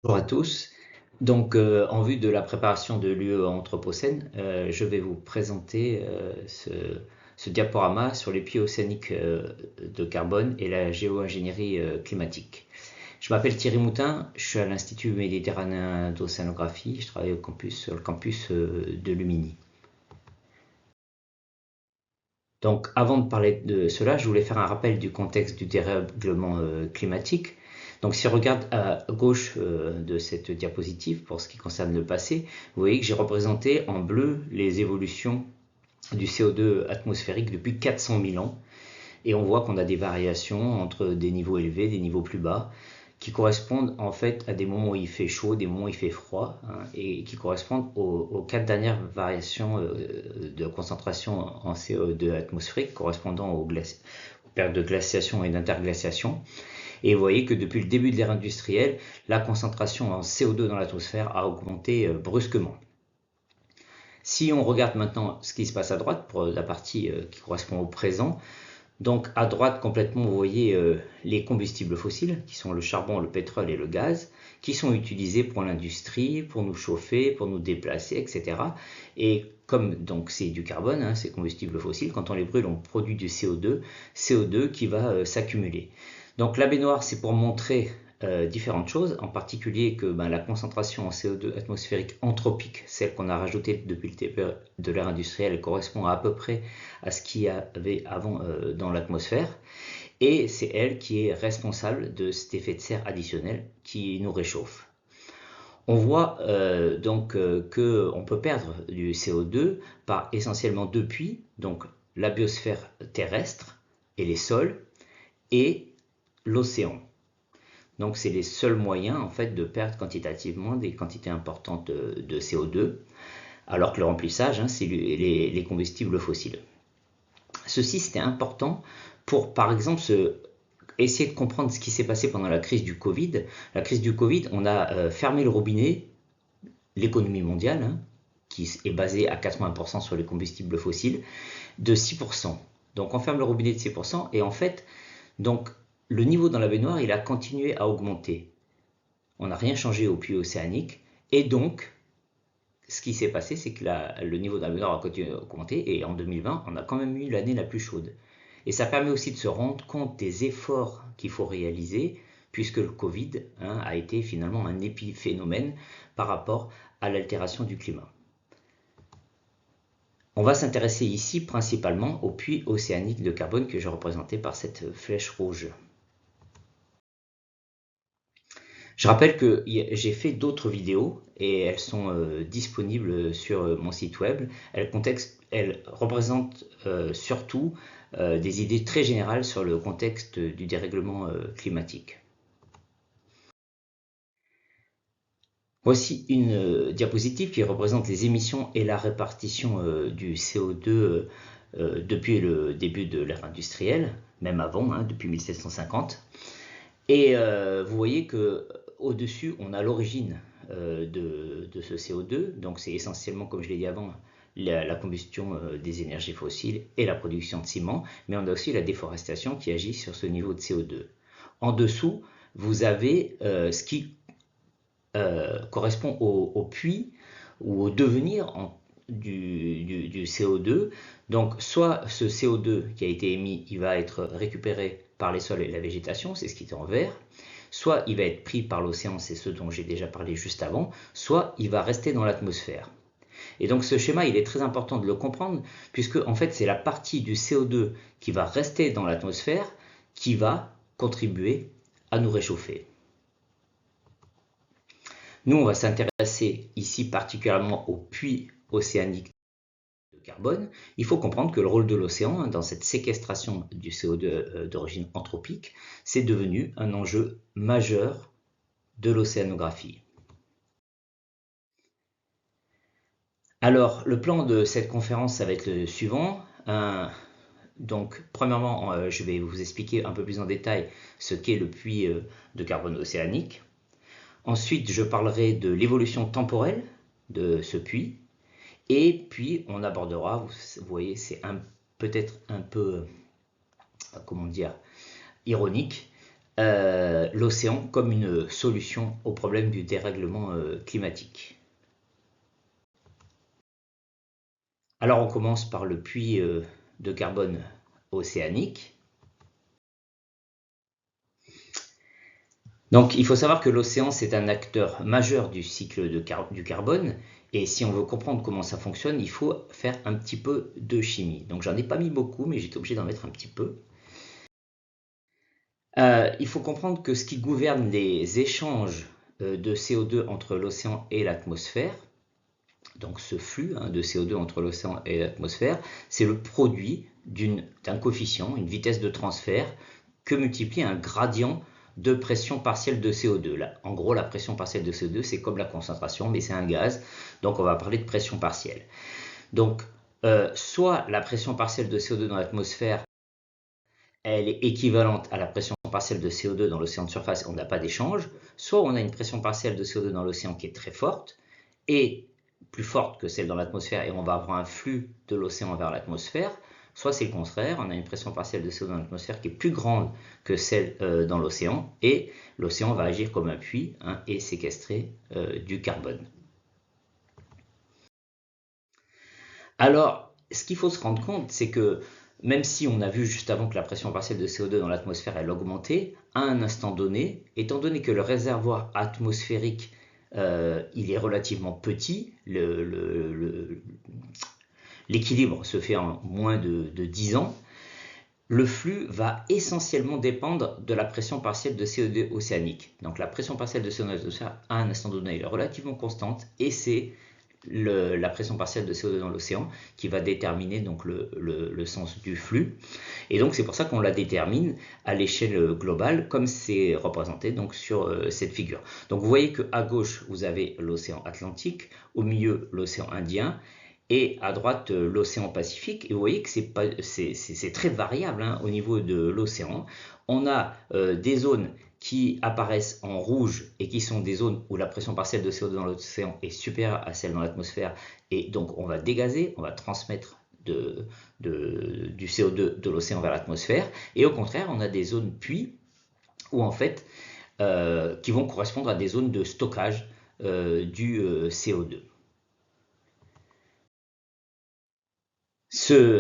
Bonjour à tous. Donc, en vue de la préparation de l'UE Anthropocène, je vais vous présenter ce diaporama sur les puits océaniques de carbone et la géo-ingénierie climatique. Je m'appelle Thierry Moutin, je suis à l'Institut méditerranéen d'océanographie, je travaille sur le campus de Lumini. Donc, avant de parler de cela, je voulais faire un rappel du contexte du dérèglement climatique. Donc, si on regarde à gauche de cette diapositive, pour ce qui concerne le passé, vous voyez que j'ai représenté en bleu les évolutions du CO2 atmosphérique depuis 400 000 ans. Et on voit qu'on a des variations entre des niveaux élevés, des niveaux plus bas, qui correspondent en fait à des moments où il fait chaud, des moments où il fait froid, hein, et qui correspondent aux 4 dernières variations de concentration en CO2 atmosphérique correspondant aux périodes de glaciation et d'interglaciation. Et vous voyez que depuis le début de l'ère industrielle, la concentration en CO2 dans l'atmosphère a augmenté brusquement. Si on regarde maintenant ce qui se passe à droite, pour la partie qui correspond au présent, donc à droite complètement, vous voyez les combustibles fossiles, qui sont le charbon, le pétrole et le gaz, qui sont utilisés pour l'industrie, pour nous chauffer, pour nous déplacer, etc. Et comme donc c'est du carbone, hein, ces combustibles fossiles, quand on les brûle, on produit du CO2 qui va s'accumuler. Donc la baignoire, c'est pour montrer différentes choses, en particulier que la concentration en CO2 atmosphérique anthropique, celle qu'on a rajoutée depuis le début de l'ère industrielle, correspond à peu près à ce qu'il y avait avant dans l'atmosphère. Et c'est elle qui est responsable de cet effet de serre additionnel qui nous réchauffe. On voit donc qu'on peut perdre du CO2 par essentiellement deux puits, donc la biosphère terrestre et les sols, et l'océan. Donc c'est les seuls moyens en fait de perdre quantitativement des quantités importantes de CO2, alors que le remplissage, hein, c'est les combustibles fossiles. Ceci, c'était important pour, par exemple, essayer de comprendre ce qui s'est passé pendant la crise du Covid. La crise du Covid, on a fermé le robinet, l'économie mondiale, hein, qui est basée à 80% sur les combustibles fossiles, de 6%. Donc on ferme le robinet de 6%, et en fait, donc, le niveau dans la baignoire, il a continué à augmenter. On n'a rien changé au puits océanique, et donc, ce qui s'est passé, c'est que le niveau de la baignoire a continué à augmenter, et en 2020, on a quand même eu l'année la plus chaude. Et ça permet aussi de se rendre compte des efforts qu'il faut réaliser, puisque le Covid, hein, a été finalement un épiphénomène par rapport à l'altération du climat. On va s'intéresser ici principalement aux puits océaniques de carbone que j'ai représentés par cette flèche rouge. Je rappelle que j'ai fait d'autres vidéos et elles sont disponibles sur mon site web. Elles représentent surtout des idées très générales sur le contexte du dérèglement climatique. Voici une diapositive qui représente les émissions et la répartition du CO2 depuis le début de l'ère industrielle, même avant, hein, depuis 1750. Et vous voyez que au-dessus, on a l'origine de ce CO2. Donc c'est essentiellement, comme je l'ai dit avant, la combustion des énergies fossiles et la production de ciment, mais on a aussi la déforestation qui agit sur ce niveau de CO2. En dessous, vous avez ce qui correspond au puits ou au devenir du CO2. Donc soit ce CO2 qui a été émis, il va être récupéré par les sols et la végétation, c'est ce qui est en vert, soit il va être pris par l'océan, c'est ce dont j'ai déjà parlé juste avant, soit il va rester dans l'atmosphère. Et donc ce schéma, il est très important de le comprendre, puisque en fait c'est la partie du CO2 qui va rester dans l'atmosphère qui va contribuer à nous réchauffer. Nous, on va s'intéresser ici particulièrement aux puits océaniques de carbone. Il faut comprendre que le rôle de l'océan dans cette séquestration du CO2 d'origine anthropique, c'est devenu un enjeu majeur de l'océanographie. Alors, le plan de cette conférence, ça va être le suivant. Donc, premièrement, je vais vous expliquer un peu plus en détail ce qu'est le puits de carbone océanique. Ensuite, je parlerai de l'évolution temporelle de ce puits. Et puis, on abordera, vous voyez, c'est peut-être un peu, comment dire, ironique, l'océan comme une solution au problème du dérèglement climatique. Alors on commence par le puits de carbone océanique. Donc il faut savoir que l'océan c'est un acteur majeur du cycle du carbone, et si on veut comprendre comment ça fonctionne, il faut faire un petit peu de chimie. Donc j'en ai pas mis beaucoup, mais j'étais obligé d'en mettre un petit peu. Il faut comprendre que ce qui gouverne les échanges de CO2 entre l'océan et l'atmosphère, donc ce flux de CO2 entre l'océan et l'atmosphère, c'est le produit d'un coefficient, une vitesse de transfert, que multiplie un gradient de pression partielle de CO2. Là, en gros, la pression partielle de CO2, c'est comme la concentration, mais c'est un gaz, donc on va parler de pression partielle. Donc, soit la pression partielle de CO2 dans l'atmosphère, elle est équivalente à la pression partielle de CO2 dans l'océan de surface, on n'a pas d'échange, soit on a une pression partielle de CO2 dans l'océan qui est très forte, et plus forte que celle dans l'atmosphère, et on va avoir un flux de l'océan vers l'atmosphère, soit c'est le contraire, on a une pression partielle de CO2 dans l'atmosphère qui est plus grande que celle dans l'océan, et l'océan va agir comme un puits et séquestrer du carbone. Alors, ce qu'il faut se rendre compte, c'est que même si on a vu juste avant que la pression partielle de CO2 dans l'atmosphère elle augmentait, à un instant donné, étant donné que le réservoir atmosphérique il est relativement petit, l'équilibre se fait en moins de 10 ans, le flux va essentiellement dépendre de la pression partielle de CO2 océanique. Donc la pression partielle de CO2 à un instant donné est relativement constante, et c'est la pression partielle de CO2 dans l'océan qui va déterminer donc le sens du flux. Et donc c'est pour ça qu'on la détermine à l'échelle globale, comme c'est représenté donc sur cette figure. Donc vous voyez qu'à gauche vous avez l'océan Atlantique, au milieu l'océan Indien, et à droite l'océan Pacifique. Et vous voyez que c'est très variable au niveau de l'océan. On a des zones qui apparaissent en rouge et qui sont des zones où la pression partielle de CO2 dans l'océan est supérieure à celle dans l'atmosphère, et donc on va dégazer, on va transmettre du CO2 de l'océan vers l'atmosphère. Et au contraire, on a des zones puits où en fait qui vont correspondre à des zones de stockage du CO2.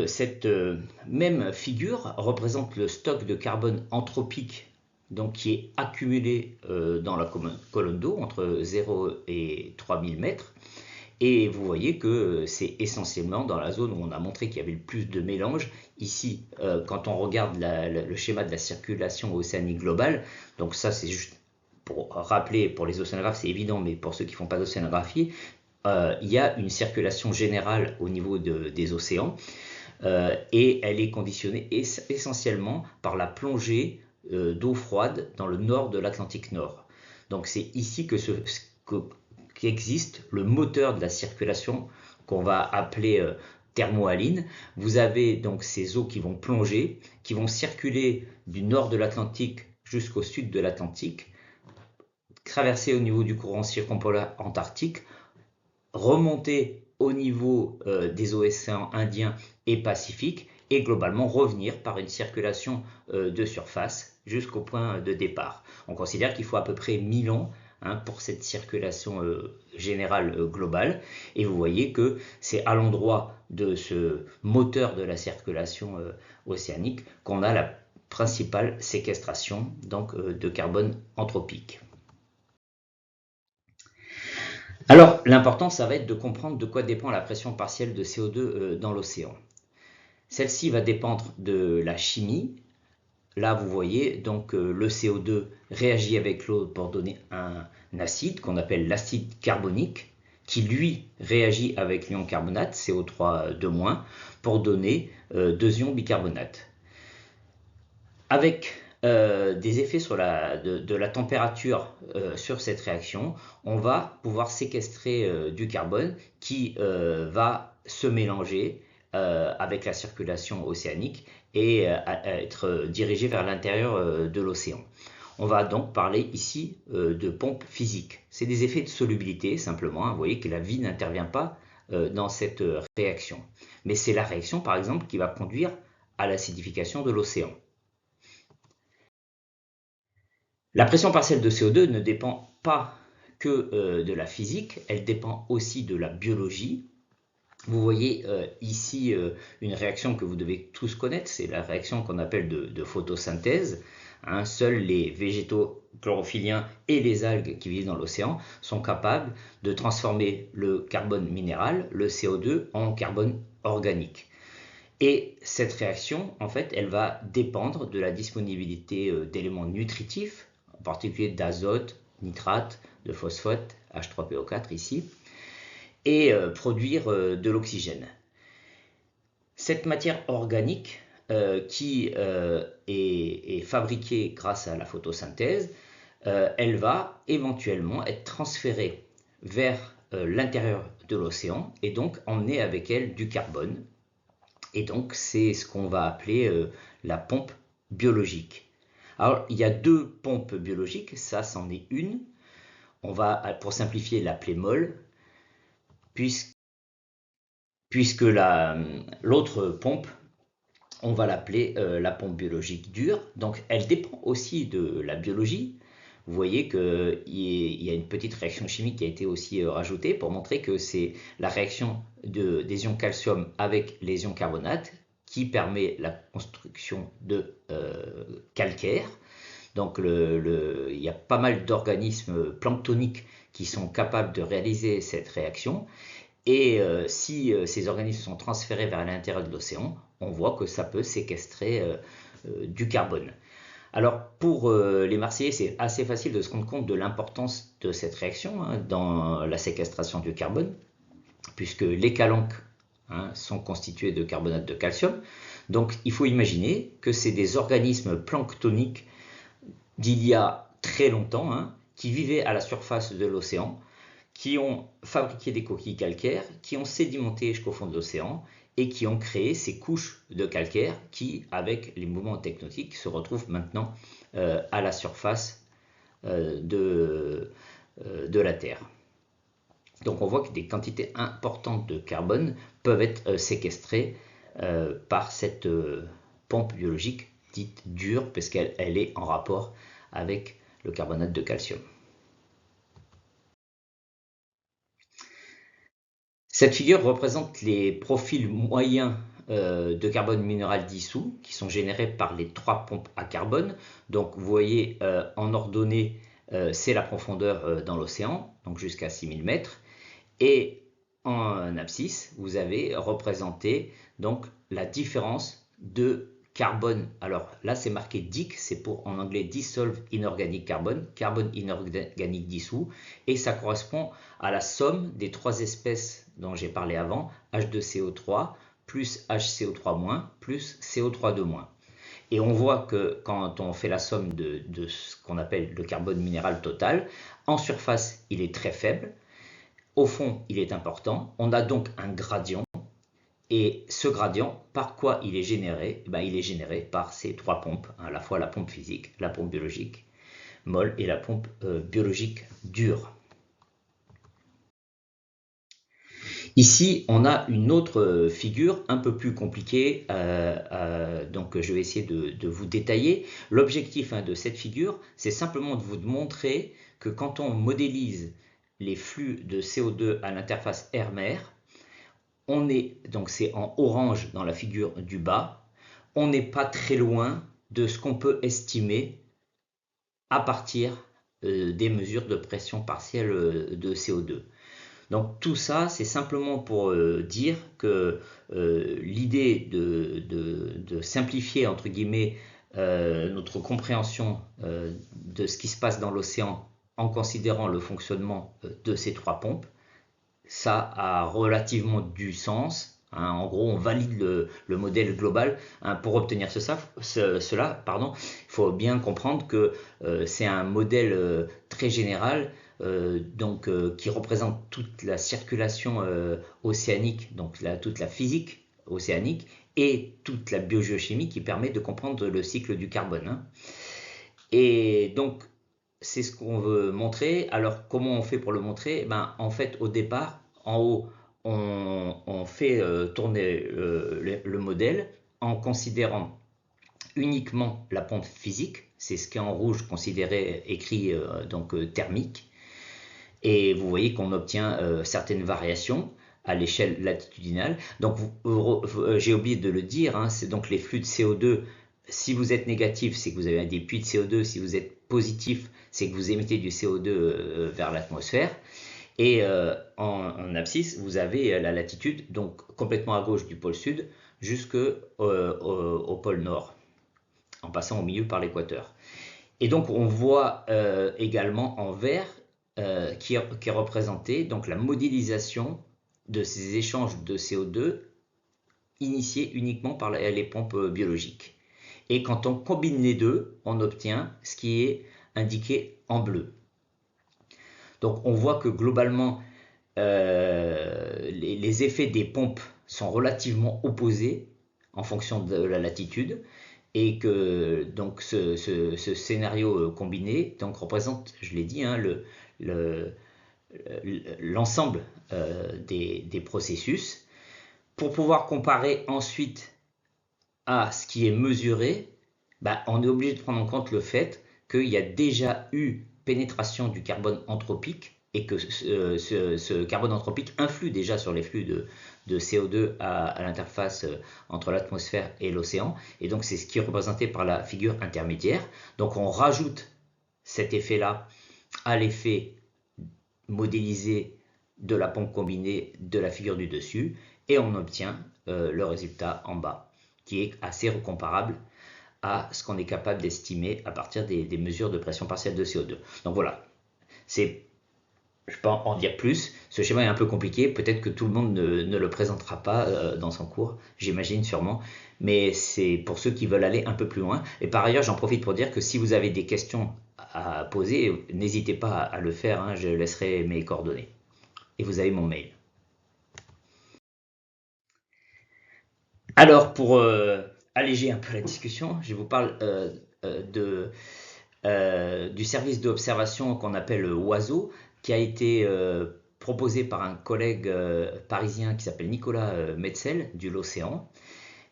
Cette même figure représente le stock de carbone anthropique, donc qui est accumulé dans la colonne d'eau entre 0 et 3000 mètres. Et vous voyez que c'est essentiellement dans la zone où on a montré qu'il y avait le plus de mélange. Ici, quand on regarde le schéma de la circulation océanique globale, donc ça c'est juste pour rappeler, pour les océanographes c'est évident, mais pour ceux qui ne font pas d'océanographie, il y a une circulation générale au niveau des océans, et elle est conditionnée essentiellement par la plongée d'eau froide dans le nord de l'Atlantique Nord. Donc c'est ici qu'existe le moteur de la circulation qu'on va appeler thermohaline. Vous avez donc ces eaux qui vont plonger, qui vont circuler du nord de l'Atlantique jusqu'au sud de l'Atlantique, traverser au niveau du courant circumpolaire antarctique, remonter au niveau des océans Indiens et Pacifique, et globalement revenir par une circulation de surface jusqu'au point de départ. On considère qu'il faut à peu près 1000 ans pour cette circulation générale globale, et vous voyez que c'est à l'endroit de ce moteur de la circulation océanique qu'on a la principale séquestration donc, de carbone anthropique. Alors, l'important, ça va être de comprendre de quoi dépend la pression partielle de CO2 dans l'océan. Celle-ci va dépendre de la chimie. Là, vous voyez, donc le CO2 réagit avec l'eau pour donner un acide qu'on appelle l'acide carbonique, qui lui réagit avec l'ion carbonate, CO3 pour donner 2 ions bicarbonate. Avec des effets de la température sur cette réaction, on va pouvoir séquestrer du carbone qui va se mélanger avec la circulation océanique et être dirigé vers l'intérieur de l'océan. On va donc parler ici de pompes physiques. C'est des effets de solubilité simplement. Vous voyez que la vie n'intervient pas dans cette réaction. Mais c'est la réaction par exemple qui va conduire à l'acidification de l'océan. La pression partielle de CO2 ne dépend pas que de la physique, elle dépend aussi de la biologie. Vous voyez ici une réaction que vous devez tous connaître, c'est la réaction qu'on appelle de photosynthèse. Hein, seuls les végétaux chlorophylliens et les algues qui vivent dans l'océan sont capables de transformer le carbone minéral, le CO2, en carbone organique. Et cette réaction, en fait, elle va dépendre de la disponibilité d'éléments nutritifs, en particulier d'azote, nitrate, de phosphate, H3PO4 ici, et produire de l'oxygène. Cette matière organique qui est fabriquée grâce à la photosynthèse, elle va éventuellement être transférée vers l'intérieur de l'océan et donc emmener avec elle du carbone. Et donc c'est ce qu'on va appeler la pompe biologique. Alors il y a deux pompes biologiques, ça c'en est une. On va, pour simplifier, l'appeler molle, puisque l'autre pompe, on va l'appeler la pompe biologique dure. Donc elle dépend aussi de la biologie. Vous voyez qu'il y a une petite réaction chimique qui a été aussi rajoutée pour montrer que c'est la réaction des ions calcium avec les ions carbonate qui permet la construction de calcaire. Donc il y a pas mal d'organismes planctoniques qui sont capables de réaliser cette réaction. Et si ces organismes sont transférés vers l'intérieur de l'océan, on voit que ça peut séquestrer du carbone. Alors pour les Marseillais, c'est assez facile de se rendre compte de l'importance de cette réaction dans la séquestration du carbone, puisque les calanques sont constitués de carbonate de calcium. Donc il faut imaginer que c'est des organismes planctoniques d'il y a très longtemps, qui vivaient à la surface de l'océan, qui ont fabriqué des coquilles calcaires, qui ont sédimenté jusqu'au fond de l'océan et qui ont créé ces couches de calcaire qui, avec les mouvements tectoniques, se retrouvent maintenant à la surface de la Terre. Donc on voit que des quantités importantes de carbone peuvent être séquestrées par cette pompe biologique dite dure, parce qu'elle est en rapport avec le carbonate de calcium. Cette figure représente les profils moyens de carbone minéral dissous qui sont générés par les trois pompes à carbone. Donc vous voyez en ordonnée, c'est la profondeur dans l'océan, donc jusqu'à 6000 mètres. Et en abscisse, vous avez représenté donc la différence de carbone. Alors là, c'est marqué DIC, c'est pour en anglais Dissolved Inorganic Carbon, carbone inorganique dissous, et ça correspond à la somme des trois espèces dont j'ai parlé avant, H2CO3 plus HCO3- plus CO3- Et on voit que quand on fait la somme de ce qu'on appelle le carbone minéral total, en surface, il est très faible. Au fond, il est important. On a donc un gradient. Et ce gradient, par quoi il est généré? Il est généré par ces trois pompes, à la fois la pompe physique, la pompe biologique molle et la pompe biologique dure. Ici, on a une autre figure un peu plus compliquée, donc je vais essayer de vous détailler. L'objectif de cette figure, c'est simplement de vous montrer que quand on modélise les flux de CO2 à l'interface air-mer, donc c'est en orange dans la figure du bas, on n'est pas très loin de ce qu'on peut estimer à partir des mesures de pression partielle de CO2. Donc tout ça, c'est simplement pour dire que l'idée de simplifier, entre guillemets, notre compréhension de ce qui se passe dans l'océan en considérant le fonctionnement de ces trois pompes, ça a relativement du sens. En gros, on valide le modèle global. Pour obtenir cela, il faut bien comprendre que c'est un modèle très général, qui représente toute la circulation océanique, donc toute la physique océanique et toute la biogéochimie qui permet de comprendre le cycle du carbone. Et donc, c'est ce qu'on veut montrer. Alors, comment on fait pour le montrer? En fait, au départ, en haut, on fait tourner le modèle en considérant uniquement la pompe physique. c'est ce qui est en rouge considéré écrit thermique. Et vous voyez qu'on obtient certaines variations à l'échelle latitudinale. Donc j'ai oublié de le dire, hein, c'est donc les flux de CO2. Si vous êtes négatif, c'est que vous avez des puits de CO2. Si vous êtes positif, c'est que vous émettez du CO2 vers l'atmosphère. Et en abscisse, vous avez la latitude, donc complètement à gauche du pôle sud, jusqu'au pôle nord, en passant au milieu par l'équateur. Et donc on voit également en vert qui est représenté donc la modélisation de ces échanges de CO2 initiés uniquement par les pompes biologiques. Et quand on combine les deux, on obtient ce qui est indiqué en bleu. Donc on voit que globalement, les effets des pompes sont relativement opposés en fonction de la latitude, et que donc ce scénario combiné donc représente, je l'ai dit, hein, l'ensemble des processus. Pour pouvoir comparer ensuite à ce qui est mesuré, on est obligé de prendre en compte le fait qu'il y a déjà eu pénétration du carbone anthropique et que ce carbone anthropique influe déjà sur les flux de CO2 à l'interface entre l'atmosphère et l'océan. Et donc c'est ce qui est représenté par la figure intermédiaire. Donc on rajoute cet effet-là à l'effet modélisé de la pompe combinée de la figure du dessus, et on obtient le résultat en bas, qui est assez comparable à ce qu'on est capable d'estimer à partir des mesures de pression partielle de CO2. Donc voilà, je ne peux pas en dire plus. Ce schéma est un peu compliqué, peut-être que tout le monde ne le présentera pas dans son cours, j'imagine sûrement, mais c'est pour ceux qui veulent aller un peu plus loin. Et par ailleurs, j'en profite pour dire que si vous avez des questions à poser, n'hésitez pas à le faire, hein, je laisserai mes coordonnées. Et vous avez mon mail. Alors, pour alléger un peu la discussion, je vous parle du service d'observation qu'on appelle OISO, qui a été proposé par un collègue parisien qui s'appelle Nicolas Metzel du l'Océan,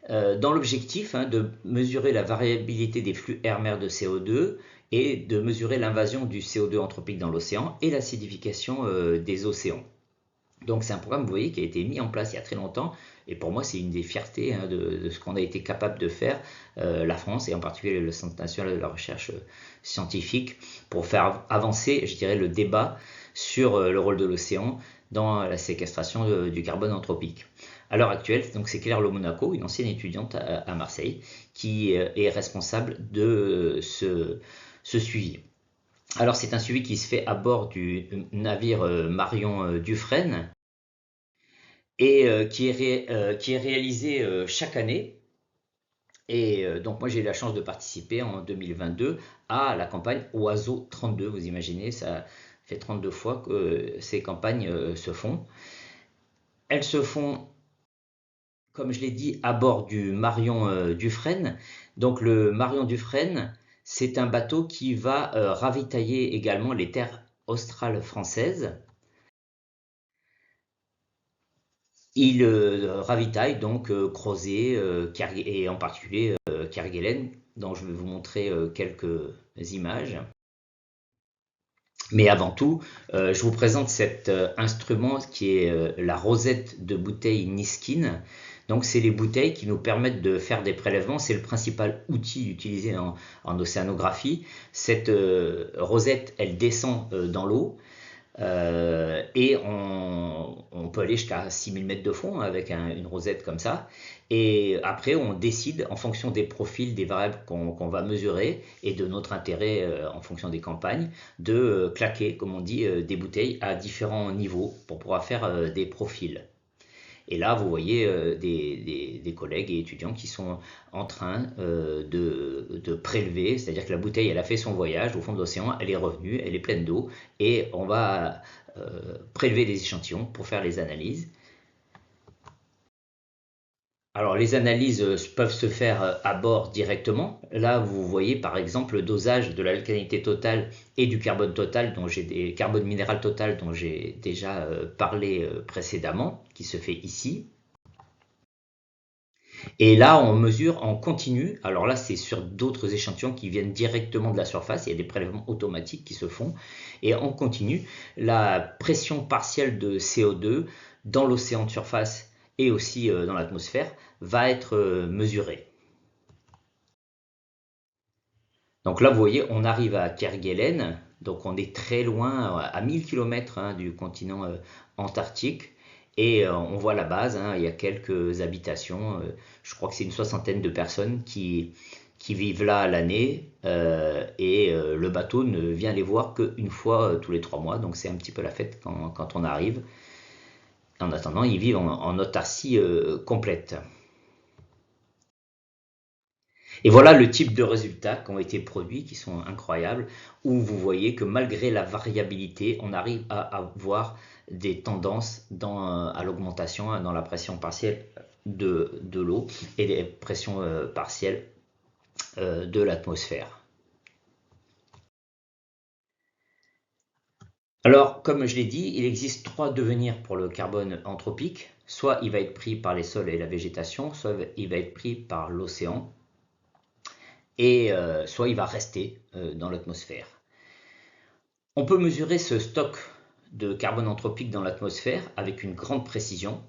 dans l'objectif de mesurer la variabilité des flux air-mer de CO2 et de mesurer l'invasion du CO2 anthropique dans l'océan et l'acidification des océans. Donc c'est un programme, vous voyez, qui a été mis en place il y a très longtemps, et pour moi c'est une des fiertés de ce qu'on a été capable de faire, la France, et en particulier le Centre national de la recherche scientifique, pour faire avancer, je dirais, le débat sur le rôle de l'océan dans la séquestration du carbone anthropique. À l'heure actuelle, donc c'est Claire Lomonaco, une ancienne étudiante à Marseille, qui est responsable de ce suivi. Alors c'est un suivi qui se fait à bord du navire Marion Dufresne, et qui est réalisé chaque année. Et donc moi j'ai eu la chance de participer en 2022 à la campagne Oiseau 32. Vous imaginez, ça fait 32 fois que ces campagnes se font. Elles se font, comme je l'ai dit, à bord du Marion Dufresne. Donc le Marion Dufresne, c'est un bateau qui va ravitailler également les terres australes françaises. Il ravitaille donc Crozet et en particulier Kerguelen, dont je vais vous montrer quelques images. Mais avant tout, je vous présente cet instrument qui est la rosette de bouteille Niskin. Donc c'est les bouteilles qui nous permettent de faire des prélèvements, c'est le principal outil utilisé en océanographie. Cette rosette, elle descend dans l'eau, et on peut aller jusqu'à 6000 mètres de fond avec une rosette comme ça. Et après, on décide en fonction des profils, des variables qu'on va mesurer et de notre intérêt en fonction des campagnes, de claquer, comme on dit, des bouteilles à différents niveaux pour pouvoir faire des profils. Et là, vous voyez des collègues et étudiants qui sont en train de prélever, c'est-à-dire que la bouteille, elle a fait son voyage au fond de l'océan, elle est revenue, elle est pleine d'eau, et on va prélever des échantillons pour faire les analyses. Alors les analyses peuvent se faire à bord directement. Là, vous voyez par exemple le dosage de l'alcalinité totale et du carbone total, carbone minéral total dont j'ai déjà parlé précédemment, qui se fait ici. Et là, on mesure en continu. Alors là, c'est sur d'autres échantillons qui viennent directement de la surface. Il y a des prélèvements automatiques qui se font. Et en continu, la pression partielle de CO2 dans l'océan de surface et aussi dans l'atmosphère va être mesurée. Donc là, vous voyez, on arrive à Kerguelen. Donc on est très loin, à 1000 km du continent antarctique. Et on voit la base, il y a quelques habitations. Je crois que c'est une soixantaine de personnes qui vivent là à l'année. Et le bateau ne vient les voir qu'une fois tous les 3 mois. Donc c'est un petit peu la fête quand on arrive. En attendant, ils vivent en autarcie complète. Et voilà le type de résultats qui ont été produits, qui sont incroyables, où vous voyez que malgré la variabilité, on arrive à avoir des tendances à l'augmentation dans la pression partielle de l'eau et des pressions partielles de l'atmosphère. Alors, comme je l'ai dit, il existe 3 devenirs pour le carbone anthropique. Soit il va être pris par les sols et la végétation, soit il va être pris par l'océan, et soit il va rester dans l'atmosphère. On peut mesurer ce stock de carbone anthropique dans l'atmosphère avec une grande précision.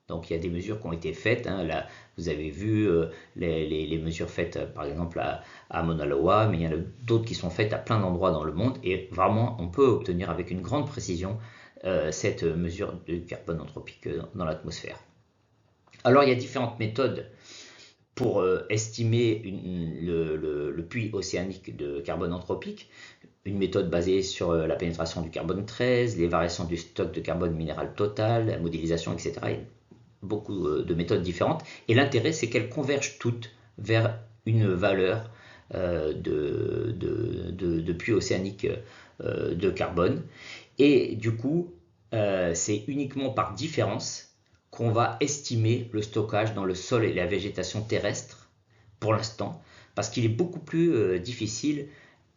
Donc il y a des mesures qui ont été faites. Là, vous avez vu les mesures faites par exemple à Mauna Loa, mais il y en a d'autres qui sont faites à plein d'endroits dans le monde. Et vraiment, on peut obtenir avec une grande précision cette mesure de carbone anthropique dans l'atmosphère. Alors il y a différentes méthodes pour estimer le puits océanique de carbone anthropique. Une méthode basée sur la pénétration du carbone 13, les variations du stock de carbone minéral total, la modélisation, etc. Il y a beaucoup de méthodes différentes. Et l'intérêt, c'est qu'elles convergent toutes vers une valeur de puits océanique de carbone. Et du coup, c'est uniquement par différence qu'on va estimer le stockage dans le sol et la végétation terrestre pour l'instant, parce qu'il est beaucoup plus difficile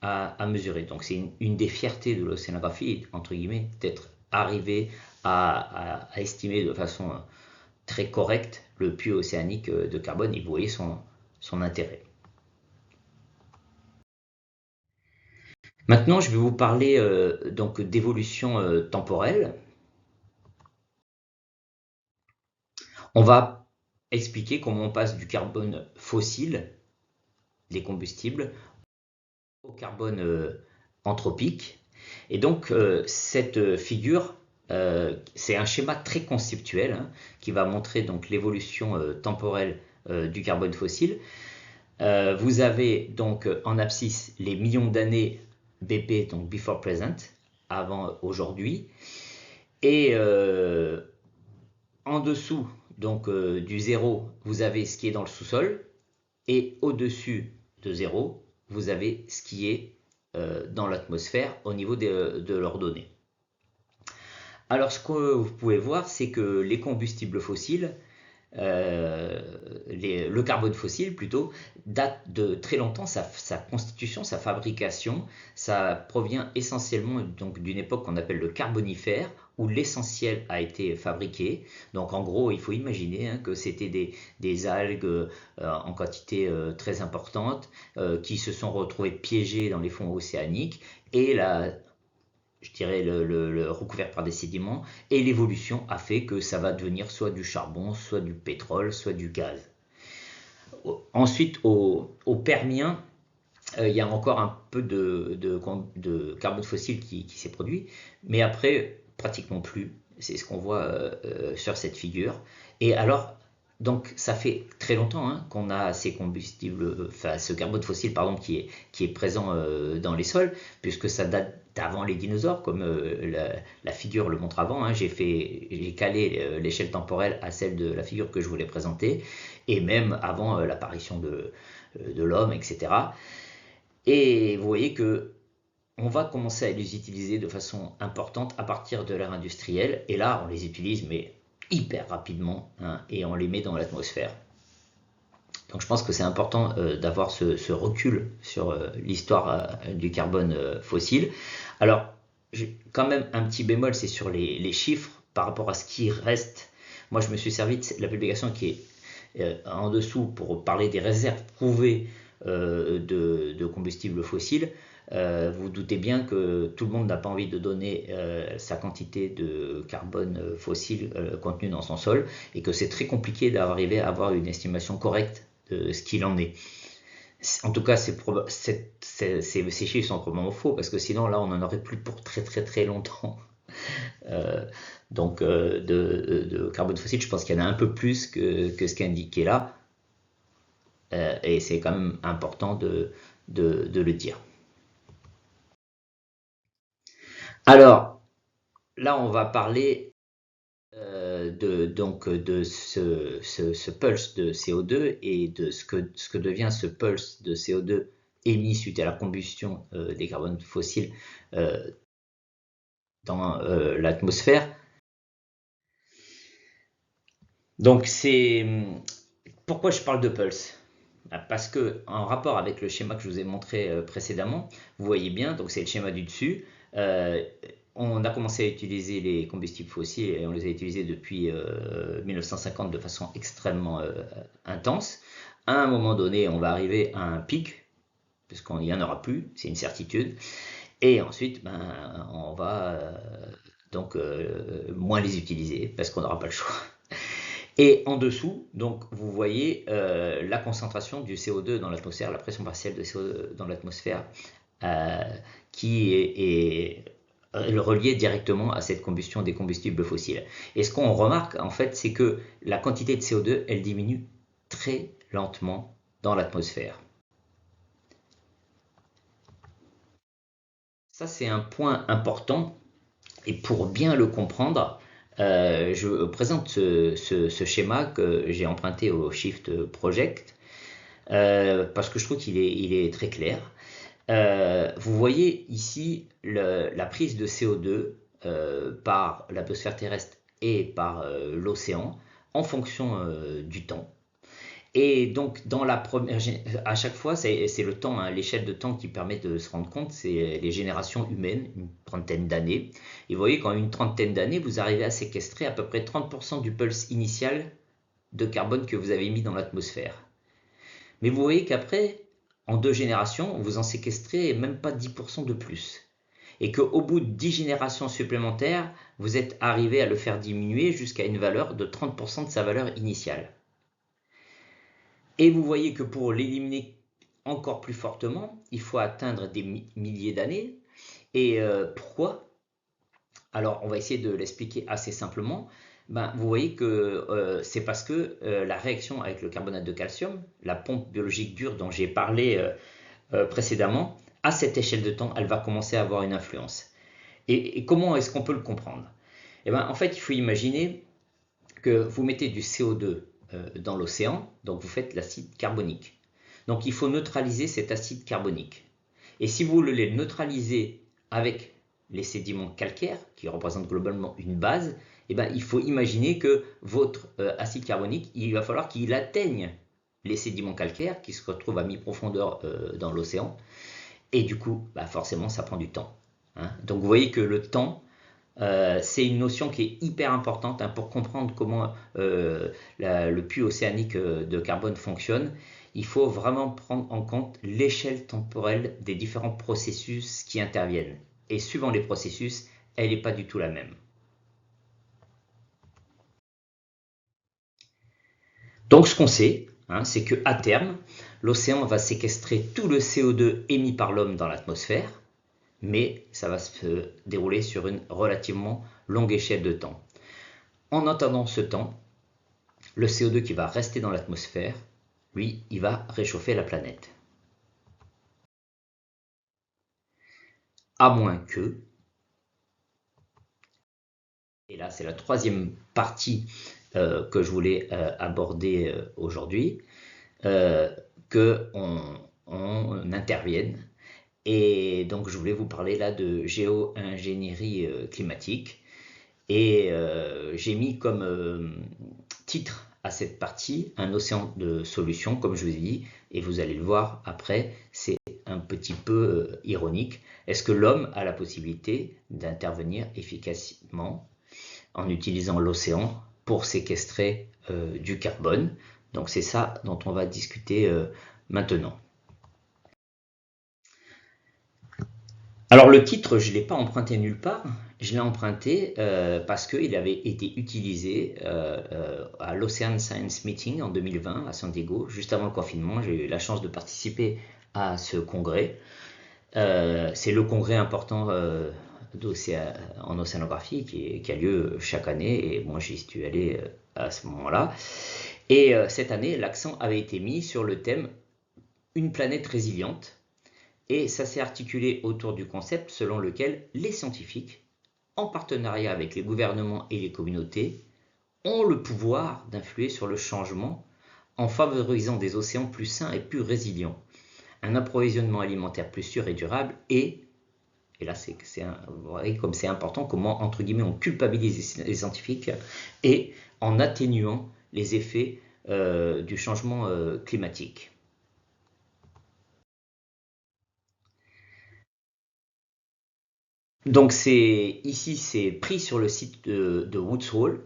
à mesurer. Donc c'est une des fiertés de l'océanographie, entre guillemets, d'être arrivé à estimer de façon très correcte le puits océanique de carbone, et vous voyez son intérêt. Maintenant, je vais vous parler donc d'évolution temporelle. On va expliquer comment on passe du carbone fossile, des combustibles, au carbone anthropique. Et donc cette figure, c'est un schéma très conceptuel qui va montrer donc l'évolution temporelle du carbone fossile. Vous avez donc en abscisse les millions d'années BP, donc before present, avant aujourd'hui, et en dessous donc du zéro, vous avez ce qui est dans le sous-sol, et au-dessus de zéro, vous avez ce qui est dans l'atmosphère au niveau de leurs données. Alors ce que vous pouvez voir, c'est que les combustibles fossiles, le carbone fossile plutôt, date de très longtemps. Sa constitution, sa fabrication, ça provient essentiellement donc d'une époque qu'on appelle le Carbonifère, où l'essentiel a été fabriqué. Donc en gros, il faut imaginer que c'était des algues en quantité très importante qui se sont retrouvées piégées dans les fonds océaniques, et je dirais le recouvert par des sédiments, et l'évolution a fait que ça va devenir soit du charbon, soit du pétrole, soit du gaz. Ensuite, au Permien, il y a encore un peu de carbone fossile qui s'est produit, mais après, pratiquement plus. C'est ce qu'on voit sur cette figure. Et alors, donc ça fait très longtemps qu'on a ces combustibles, enfin ce carbone fossile pardon, qui est présent dans les sols, puisque ça date d'avant les dinosaures, comme la figure le montre avant. J'ai calé l'échelle temporelle à celle de la figure que je voulais présenter, et même avant l'apparition de l'homme, etc. Et vous voyez que on va commencer à les utiliser de façon importante à partir de l'ère industrielle, et là on les utilise mais hyper rapidement et on les met dans l'atmosphère. Donc je pense que c'est important d'avoir ce recul sur l'histoire du carbone fossile. Alors j'ai quand même un petit bémol, c'est sur les chiffres par rapport à ce qui reste. Moi je me suis servi de la publication qui est en dessous, pour parler des réserves prouvées de combustibles fossiles, vous doutez bien que tout le monde n'a pas envie de donner sa quantité de carbone fossile contenu dans son sol, et que c'est très compliqué d'arriver à avoir une estimation correcte de ce qu'il en est. En tout cas, ces chiffres sont probablement faux, parce que sinon là on en aurait plus pour très très très longtemps. Donc de carbone fossile, je pense qu'il y en a un peu plus que ce qui est indiqué là, et c'est quand même important de le dire. Alors là, on va parler de ce pulse de CO2 et de ce que devient ce pulse de CO2 émis suite à la combustion des carbones fossiles dans l'atmosphère. Donc pourquoi je parle de pulse? Parce que en rapport avec le schéma que je vous ai montré précédemment, vous voyez bien, donc c'est le schéma du dessus. On a commencé à utiliser les combustibles fossiles, et on les a utilisés depuis 1950 de façon extrêmement intense. À un moment donné, on va arriver à un pic, parce qu'il n'y en aura plus, c'est une certitude. Et ensuite, on va donc moins les utiliser, parce qu'on n'aura pas le choix. Et en dessous, donc, vous voyez la concentration du CO2 dans l'atmosphère, la pression partielle de CO2 dans l'atmosphère, qui est reliée directement à cette combustion des combustibles fossiles. Et ce qu'on remarque, en fait, c'est que la quantité de CO2, elle diminue très lentement dans l'atmosphère. Ça, c'est un point important, et pour bien le comprendre, je présente ce schéma que j'ai emprunté au Shift Project, parce que je trouve qu'il est très clair. Vous voyez ici la prise de CO2 par l'atmosphère terrestre et par l'océan en fonction du temps. Et donc, à chaque fois, c'est le temps, hein, l'échelle de temps qui permet de se rendre compte, c'est les générations humaines, une trentaine d'années. Et vous voyez qu'en une trentaine d'années, vous arrivez à séquestrer à peu près 30% du pulse initial de carbone que vous avez mis dans l'atmosphère. Mais vous voyez qu'après, en 2 générations, vous en séquestrez même pas 10% de plus. Et qu'au bout de 10 générations supplémentaires, vous êtes arrivé à le faire diminuer jusqu'à une valeur de 30% de sa valeur initiale. Et vous voyez que pour l'éliminer encore plus fortement, il faut atteindre des milliers d'années. Et pourquoi? Alors, on va essayer de l'expliquer assez simplement. Vous voyez que c'est parce que la réaction avec le carbonate de calcium, la pompe biologique dure dont j'ai parlé précédemment, à cette échelle de temps, elle va commencer à avoir une influence. Et comment est-ce qu'on peut le comprendre? En fait, il faut imaginer que vous mettez du CO2 dans l'océan, donc vous faites l'acide carbonique. Donc il faut neutraliser cet acide carbonique. Et si vous voulez le neutraliser avec les sédiments calcaires, qui représentent globalement une base, il faut imaginer que votre acide carbonique, il va falloir qu'il atteigne les sédiments calcaires qui se retrouvent à mi-profondeur dans l'océan. Et du coup, forcément, ça prend du temps. Hein. Donc vous voyez que le temps, c'est une notion qui est hyper importante pour comprendre comment le puits océanique de carbone fonctionne. Il faut vraiment prendre en compte l'échelle temporelle des différents processus qui interviennent. Et suivant les processus, elle n'est pas du tout la même. Donc ce qu'on sait, c'est qu'à terme, l'océan va séquestrer tout le CO2 émis par l'homme dans l'atmosphère, mais ça va se dérouler sur une relativement longue échelle de temps. En attendant ce temps, le CO2 qui va rester dans l'atmosphère, lui, il va réchauffer la planète. À moins que, et là c'est la troisième partie que je voulais aborder aujourd'hui, qu'on intervienne. Et donc je voulais vous parler là de géo-ingénierie climatique. Et j'ai mis comme titre à cette partie un océan de solutions, comme je vous ai dit, et vous allez le voir après, c'est un petit peu ironique. Est-ce que l'homme a la possibilité d'intervenir efficacement en utilisant l'océan pour séquestrer du carbone? Donc c'est ça dont on va discuter maintenant. Alors le titre, je ne l'ai pas emprunté nulle part, je l'ai emprunté parce qu'il avait été utilisé à l'Ocean Science Meeting en 2020 à San Diego, juste avant le confinement. J'ai eu la chance de participer à ce congrès. C'est le congrès important en océanographie qui a lieu chaque année, et moi j'y suis allé à ce moment-là. Et cette année, l'accent avait été mis sur le thème Une planète résiliente. Et ça s'est articulé autour du concept selon lequel les scientifiques, en partenariat avec les gouvernements et les communautés, ont le pouvoir d'influer sur le changement en favorisant des océans plus sains et plus résilients, un approvisionnement alimentaire plus sûr et durable et là vous voyez comme c'est important, comment entre guillemets on culpabilise les scientifiques et en atténuant les effets du changement climatique. Donc ici c'est pris sur le site de Woods Hole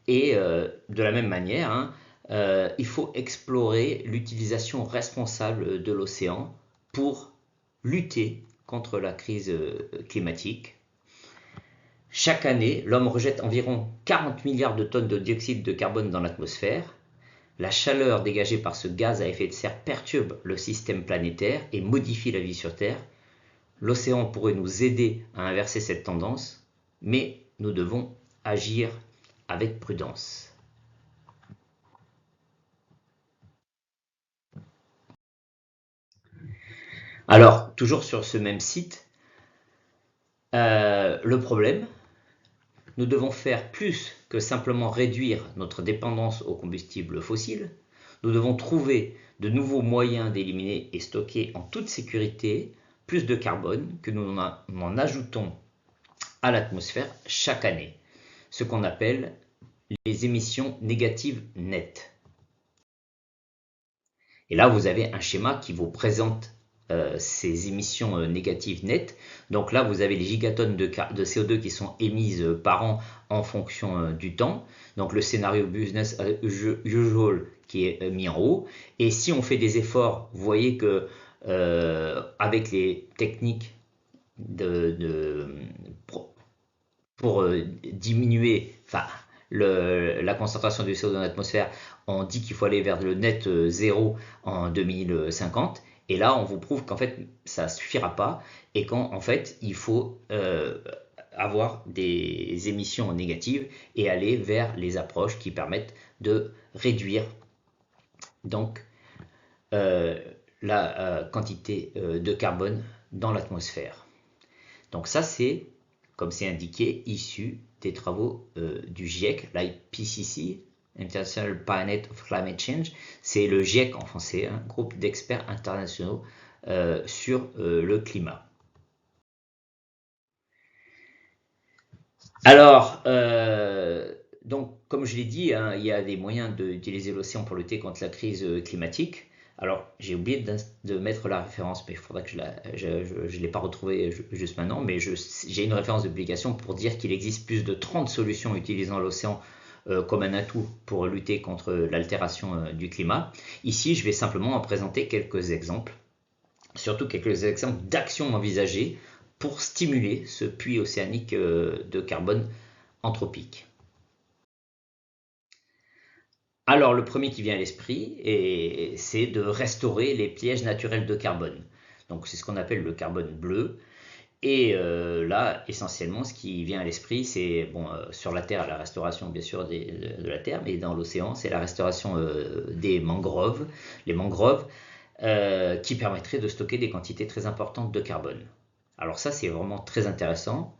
et de la même manière, hein, il faut explorer l'utilisation responsable de l'océan pour lutter contre la crise climatique. Chaque année, l'homme rejette environ 40 milliards de tonnes de dioxyde de carbone dans l'atmosphère. La chaleur dégagée par ce gaz à effet de serre perturbe le système planétaire et modifie la vie sur Terre. L'océan pourrait nous aider à inverser cette tendance, mais nous devons agir avec prudence. Alors, toujours sur ce même site, le problème, nous devons faire plus que simplement réduire notre dépendance aux combustibles fossiles. Nous devons trouver de nouveaux moyens d'éliminer et stocker en toute sécurité plus de carbone que nous en ajoutons à l'atmosphère chaque année, ce qu'on appelle les émissions négatives nettes. Et là, vous avez un schéma qui vous présente ces émissions négatives nettes. Donc là, vous avez les gigatonnes de CO2 qui sont émises par an en fonction du temps. Donc le scénario business usual qui est mis en haut. Et si on fait des efforts, vous voyez que avec les techniques pour diminuer, la concentration du CO2 dans l'atmosphère, on dit qu'il faut aller vers le net zéro en 2050. Et là, on vous prouve qu'en fait, ça ne suffira pas et qu'en fait, il faut avoir des émissions négatives et aller vers les approches qui permettent de réduire donc la quantité de carbone dans l'atmosphère. Donc ça, c'est, comme c'est indiqué, issu des travaux du GIEC, l'IPCC, International Panel of Climate Change. C'est le GIEC en français, un groupe d'experts internationaux sur le climat. Alors, donc, comme je l'ai dit, hein, il y a des moyens d'utiliser l'océan pour lutter contre la crise climatique. Alors, j'ai oublié de mettre la référence, mais il faudra que je ne l'ai pas retrouvée juste maintenant, mais j'ai une référence de publication pour dire qu'il existe plus de 30 solutions utilisant l'océan comme un atout pour lutter contre l'altération du climat. Ici, je vais simplement en présenter quelques exemples, surtout quelques exemples d'actions envisagées pour stimuler ce puits océanique de carbone anthropique. Alors le premier qui vient à l'esprit, c'est de restaurer les pièges naturels de carbone. Donc c'est ce qu'on appelle le carbone bleu. Et là, essentiellement, ce qui vient à l'esprit, c'est, sur la Terre, la restauration, bien sûr, de la Terre, mais dans l'océan, c'est la restauration des mangroves. Les mangroves qui permettraient de stocker des quantités très importantes de carbone. Alors ça, c'est vraiment très intéressant.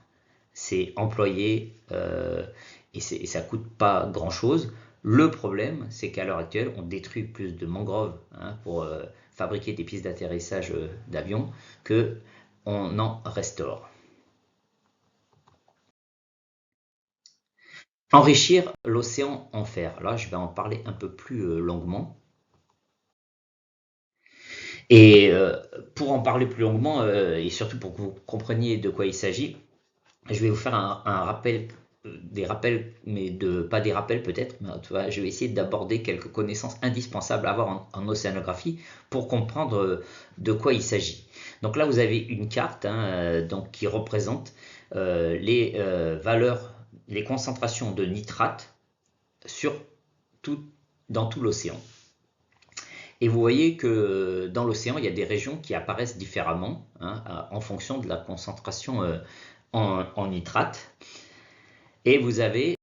C'est employé et ça coûte pas grand-chose. Le problème, c'est qu'à l'heure actuelle, on détruit plus de mangroves pour fabriquer des pistes d'atterrissage d'avions que on en restaure. Enrichir l'océan en fer. Là, je vais en parler un peu plus longuement. Et pour en parler plus longuement, et surtout pour que vous compreniez de quoi il s'agit, je vais vous faire un rappel des rappels, mais pas des rappels peut-être, mais tu vois, je vais essayer d'aborder quelques connaissances indispensables à avoir en océanographie pour comprendre de quoi il s'agit. Donc là, vous avez une carte donc, qui représente les valeurs, les concentrations de nitrate dans tout l'océan. Et vous voyez que dans l'océan, il y a des régions qui apparaissent différemment en fonction de la concentration en nitrate. Et vous avez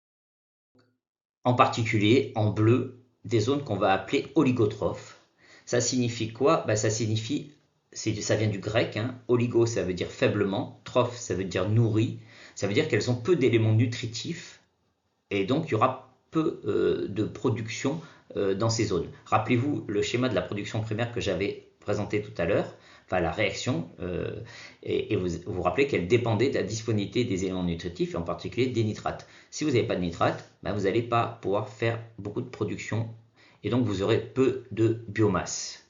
en particulier en bleu des zones qu'on va appeler oligotrophes. Ça signifie quoi? Ça signifie, ça vient du grec, oligo ça veut dire faiblement, trophe ça veut dire nourri, ça veut dire qu'elles ont peu d'éléments nutritifs et donc il y aura peu de production dans ces zones. Rappelez-vous le schéma de la production primaire que j'avais présenté tout à l'heure, enfin la réaction, et vous vous rappelez qu'elle dépendait de la disponibilité des éléments nutritifs, et en particulier des nitrates. Si vous n'avez pas de nitrates, vous n'allez pas pouvoir faire beaucoup de production, et donc vous aurez peu de biomasse.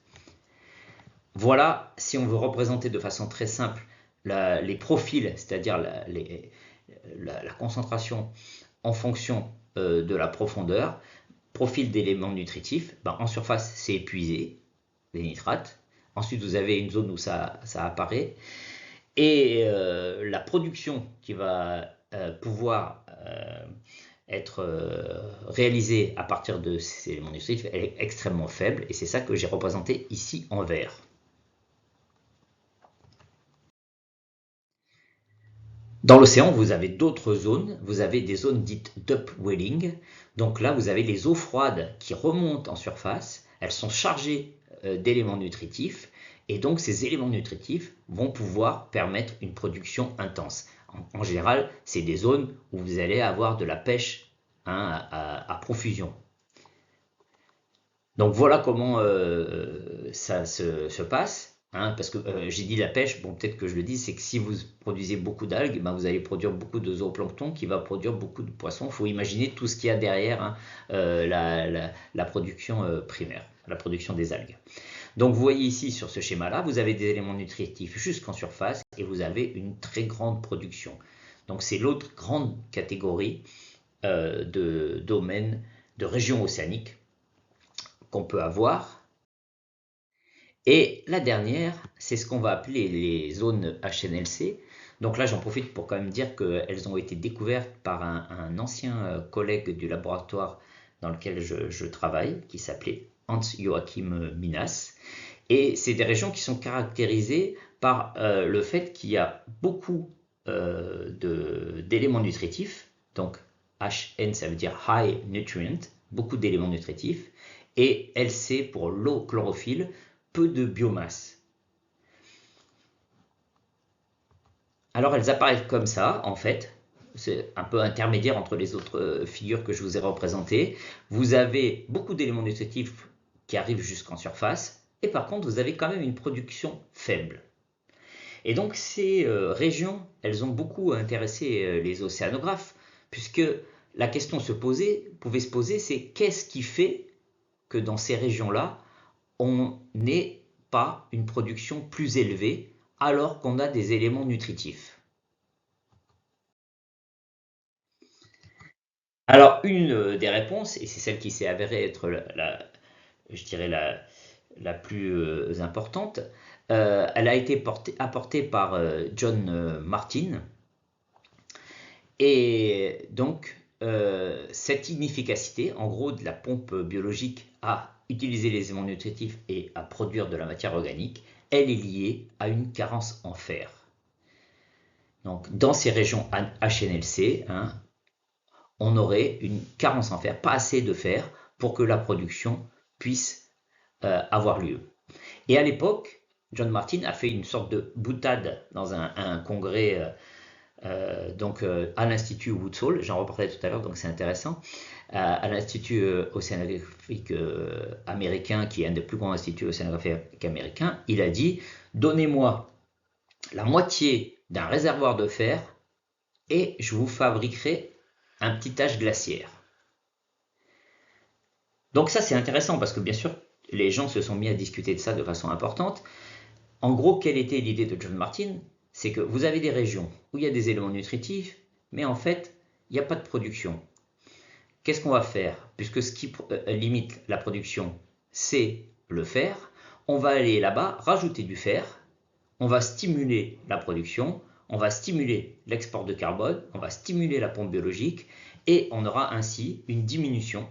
Voilà, si on veut représenter de façon très simple les profils, c'est-à-dire la concentration en fonction de la profondeur, profil d'éléments nutritifs, en surface c'est épuisé, les nitrates. Ensuite vous avez une zone où ça apparaît. Et la production qui va pouvoir être réalisée à partir de ces éléments nutritifs, elle est extrêmement faible. Et c'est ça que j'ai représenté ici en vert. Dans l'océan, vous avez d'autres zones. Vous avez des zones dites d'upwelling. Donc là, vous avez les eaux froides qui remontent en surface. Elles sont chargées d'éléments nutritifs. Et donc, ces éléments nutritifs vont pouvoir permettre une production intense. En général, c'est des zones où vous allez avoir de la pêche à profusion. Donc voilà comment ça se passe. Parce que j'ai dit la pêche, peut-être que je le dis, c'est que si vous produisez beaucoup d'algues, vous allez produire beaucoup de zooplancton qui va produire beaucoup de poissons. Il faut imaginer tout ce qu'il y a derrière la production primaire, la production des algues. Donc vous voyez ici sur ce schéma-là, vous avez des éléments nutritifs jusqu'en surface et vous avez une très grande production. Donc c'est l'autre grande catégorie de domaines, de régions océaniques qu'on peut avoir. Et la dernière, c'est ce qu'on va appeler les zones HNLC. Donc là, j'en profite pour quand même dire qu'elles ont été découvertes par un ancien collègue du laboratoire dans lequel je travaille, qui s'appelait Hans-Joachim Minas. Et c'est des régions qui sont caractérisées par le fait qu'il y a beaucoup d'éléments nutritifs. Donc HN, ça veut dire High Nutrient, beaucoup d'éléments nutritifs. Et LC pour low chlorophylle, peu de biomasse. Alors elles apparaissent comme ça, en fait. C'est un peu intermédiaire entre les autres figures que je vous ai représentées. Vous avez beaucoup d'éléments nutritifs qui arrivent jusqu'en surface, et par contre, vous avez quand même une production faible. Et donc, ces régions, elles ont beaucoup intéressé les océanographes, puisque la question pouvait se poser, c'est qu'est-ce qui fait que dans ces régions-là, on n'ait pas une production plus élevée alors qu'on a des éléments nutritifs. Alors, une des réponses, et c'est celle qui s'est avérée être la plus importante, elle a été apportée par John Martin. Et donc, cette inefficacité, en gros, de la pompe biologique à utiliser les éléments nutritifs et à produire de la matière organique, elle est liée à une carence en fer. Donc, dans ces régions HNLC, on aurait une carence en fer, pas assez de fer pour que la production puisse avoir lieu. Et à l'époque, John Martin a fait une sorte de boutade dans un congrès à l'Institut Woods Hole, j'en reparlerai tout à l'heure, donc c'est intéressant, à l'Institut océanographique américain, qui est un des plus grands instituts océanographiques américains. Il a dit, donnez-moi la moitié d'un réservoir de fer et je vous fabriquerai un petit tache glaciaire. Donc ça c'est intéressant parce que bien sûr les gens se sont mis à discuter de ça de façon importante. En gros, quelle était l'idée de John Martin? C'est que vous avez des régions où il y a des éléments nutritifs, mais en fait il n'y a pas de production. Qu'est-ce qu'on va faire? Puisque ce qui limite la production, c'est le fer, on va aller là-bas rajouter du fer, on va stimuler la production, on va stimuler l'export de carbone, on va stimuler la pompe biologique et on aura ainsi une diminution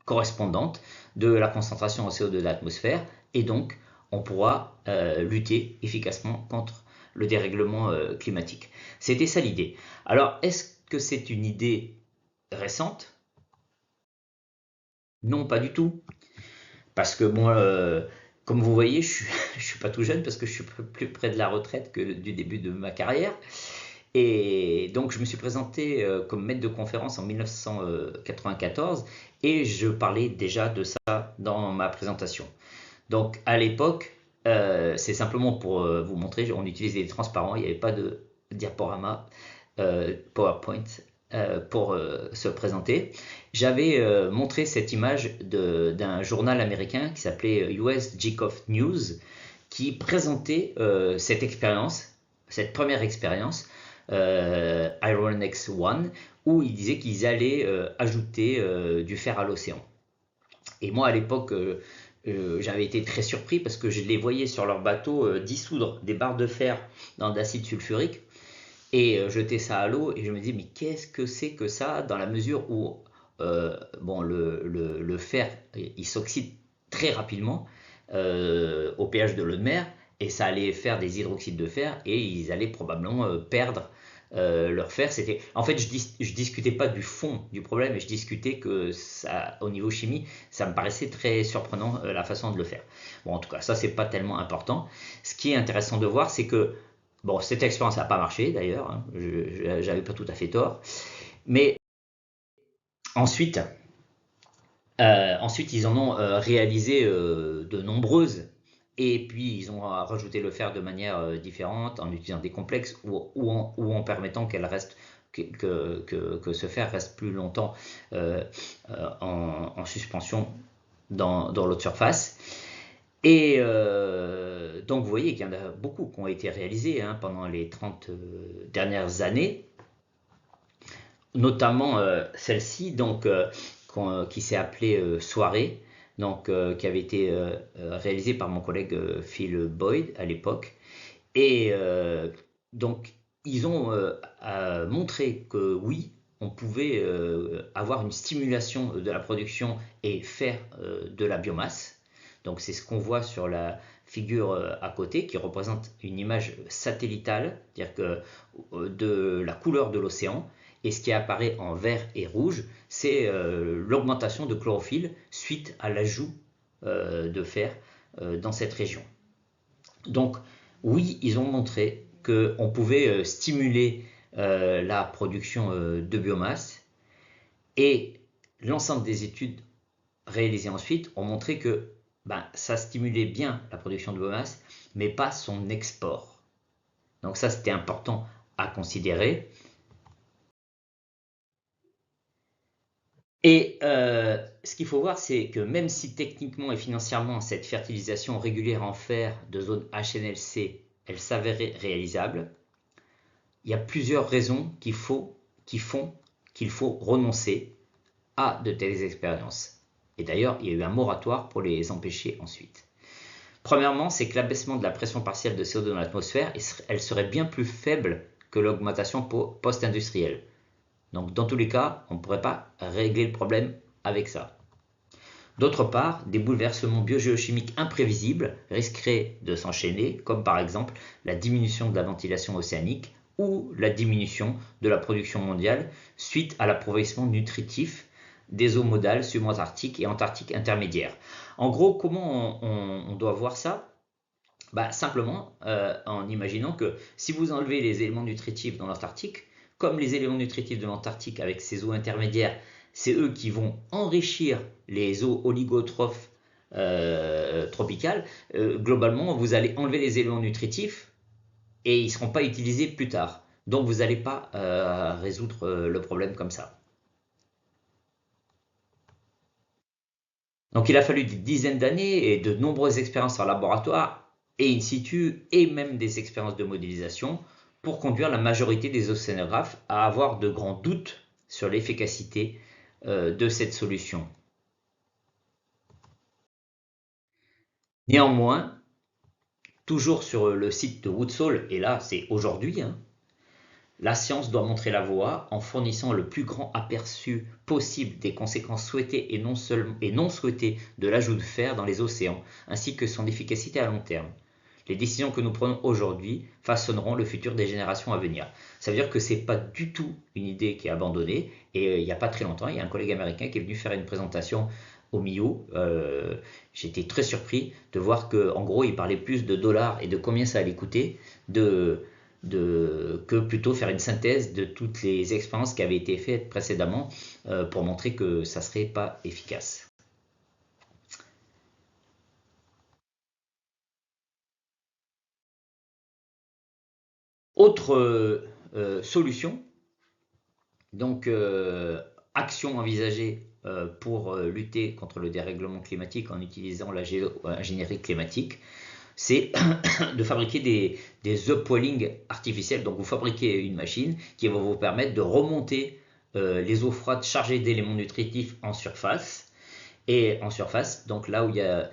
correspondante de la concentration en CO2 de l'atmosphère et donc on pourra lutter efficacement contre le dérèglement climatique. C'était ça l'idée. Alors, est-ce que c'est une idée récente? Non, pas du tout. Parce que moi, comme vous voyez, je suis pas tout jeune parce que je suis plus près de la retraite que du début de ma carrière. Et donc, je me suis présenté comme maître de conférence en 1994 et je parlais déjà de ça dans ma présentation. Donc, à l'époque, c'est simplement pour vous montrer, on utilisait des transparents, il n'y avait pas de diaporama PowerPoint pour se présenter. J'avais montré cette image d'un journal américain qui s'appelait US GCOF News, qui présentait cette expérience, cette première expérience, Iron X1, où ils disaient qu'ils allaient ajouter du fer à l'océan. Et moi, à l'époque, j'avais été très surpris parce que je les voyais sur leur bateau dissoudre des barres de fer dans de l'acide sulfurique et jeter ça à l'eau. Et je me dis, mais qu'est-ce que c'est que ça, dans la mesure où bon, le fer, il s'oxyde très rapidement au pH de l'eau de mer et ça allait faire des hydroxydes de fer et ils allaient probablement perdre leur fer. En fait, je discutais pas du fond du problème, mais je discutais que ça, au niveau chimie, ça me paraissait très surprenant la façon de le faire. Bon, en tout cas, ça c'est pas tellement important. Ce qui est intéressant de voir, c'est que bon, cette expérience n'a pas marché d'ailleurs, hein, j'avais pas tout à fait tort, mais ensuite, ils en ont réalisé de nombreuses. Et puis, ils ont rajouté le fer de manière différente, en utilisant des complexes ou en permettant que ce fer reste plus longtemps en suspension dans l'eau de surface. Et donc, vous voyez qu'il y en a beaucoup qui ont été réalisés hein, pendant les 30 dernières années, notamment celle-ci, donc qui s'est appelée Soirée, donc qui avait été réalisée par mon collègue Phil Boyd à l'époque. Et donc, ils ont montré que oui, on pouvait avoir une stimulation de la production et faire de la biomasse. Donc, c'est ce qu'on voit sur la figure à côté qui représente une image satellitale, c'est-à-dire que de la couleur de l'océan. Et ce qui apparaît en vert et rouge, c'est l'augmentation de chlorophylle suite à l'ajout de fer dans cette région. Donc oui, ils ont montré qu'on pouvait stimuler la production de biomasse et l'ensemble des études réalisées ensuite ont montré que ça stimulait bien la production de biomasse, mais pas son export. Donc ça, c'était important à considérer. Et ce qu'il faut voir, c'est que même si techniquement et financièrement cette fertilisation régulière en fer de zone HNLC, elle s'avérait réalisable, il y a plusieurs raisons qui font qu'il faut renoncer à de telles expériences. Et d'ailleurs, il y a eu un moratoire pour les empêcher ensuite. Premièrement, c'est que l'abaissement de la pression partielle de CO2 dans l'atmosphère, elle serait bien plus faible que l'augmentation post-industrielle. Donc dans tous les cas, on ne pourrait pas régler le problème avec ça. D'autre part, des bouleversements biogéochimiques imprévisibles risqueraient de s'enchaîner, comme par exemple la diminution de la ventilation océanique ou la diminution de la production mondiale suite à l'appauvrissement nutritif des eaux modales subantarctiques et antarctiques intermédiaires. En gros, comment on doit voir ça ? Simplement en imaginant que si vous enlevez les éléments nutritifs dans l'Antarctique, comme les éléments nutritifs de l'Antarctique avec ces eaux intermédiaires, c'est eux qui vont enrichir les eaux oligotrophes tropicales, globalement, vous allez enlever les éléments nutritifs et ils ne seront pas utilisés plus tard. Donc, vous n'allez pas résoudre le problème comme ça. Donc, il a fallu des dizaines d'années et de nombreuses expériences en laboratoire et in situ et même des expériences de modélisation pour conduire la majorité des océanographes à avoir de grands doutes sur l'efficacité de cette solution. Néanmoins, toujours sur le site de Woodsole, et là c'est aujourd'hui, la science doit montrer la voie en fournissant le plus grand aperçu possible des conséquences souhaitées et non souhaitées de l'ajout de fer dans les océans, ainsi que son efficacité à long terme. Les décisions que nous prenons aujourd'hui façonneront le futur des générations à venir. Ça veut dire que ce n'est pas du tout une idée qui est abandonnée. Et il n'y a pas très longtemps, il y a un collègue américain qui est venu faire une présentation au MIO. J'étais très surpris de voir qu'en gros, il parlait plus de dollars et de combien ça allait coûter que plutôt faire une synthèse de toutes les expériences qui avaient été faites précédemment pour montrer que ça ne serait pas efficace. Autre solution, donc action envisagée pour lutter contre le dérèglement climatique en utilisant la géo-ingénierie climatique, c'est de fabriquer des upwelling artificiels. Donc vous fabriquez une machine qui va vous permettre de remonter les eaux froides chargées d'éléments nutritifs en surface. Et en surface, donc là où il y a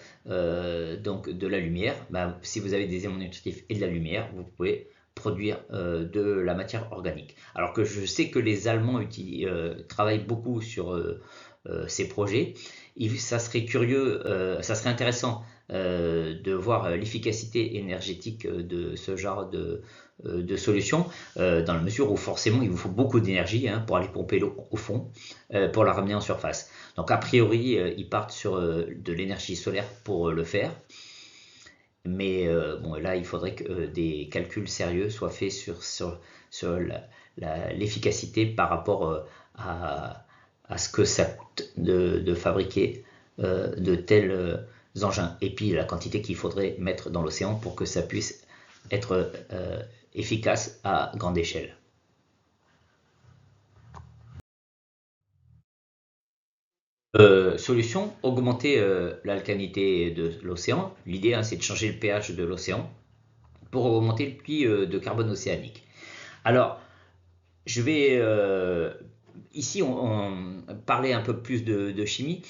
donc de la lumière, si vous avez des éléments nutritifs et de la lumière, vous pouvez produire de la matière organique. Alors que je sais que les Allemands travaillent beaucoup sur ces projets. Ça serait curieux, ça serait intéressant de voir l'efficacité énergétique de ce genre de solution, dans la mesure où forcément il vous faut beaucoup d'énergie pour aller pomper l'eau au fond, pour la ramener en surface. Donc a priori, ils partent sur de l'énergie solaire pour le faire. Mais bon, là, il faudrait que des calculs sérieux soient faits sur l'efficacité par rapport à ce que ça coûte de fabriquer de tels engins. Et puis la quantité qu'il faudrait mettre dans l'océan pour que ça puisse être efficace à grande échelle. Solution, augmenter l'alcalinité de l'océan. L'idée, c'est de changer le pH de l'océan pour augmenter le puits de carbone océanique. Alors, je vais ici on parler un peu plus de chimie.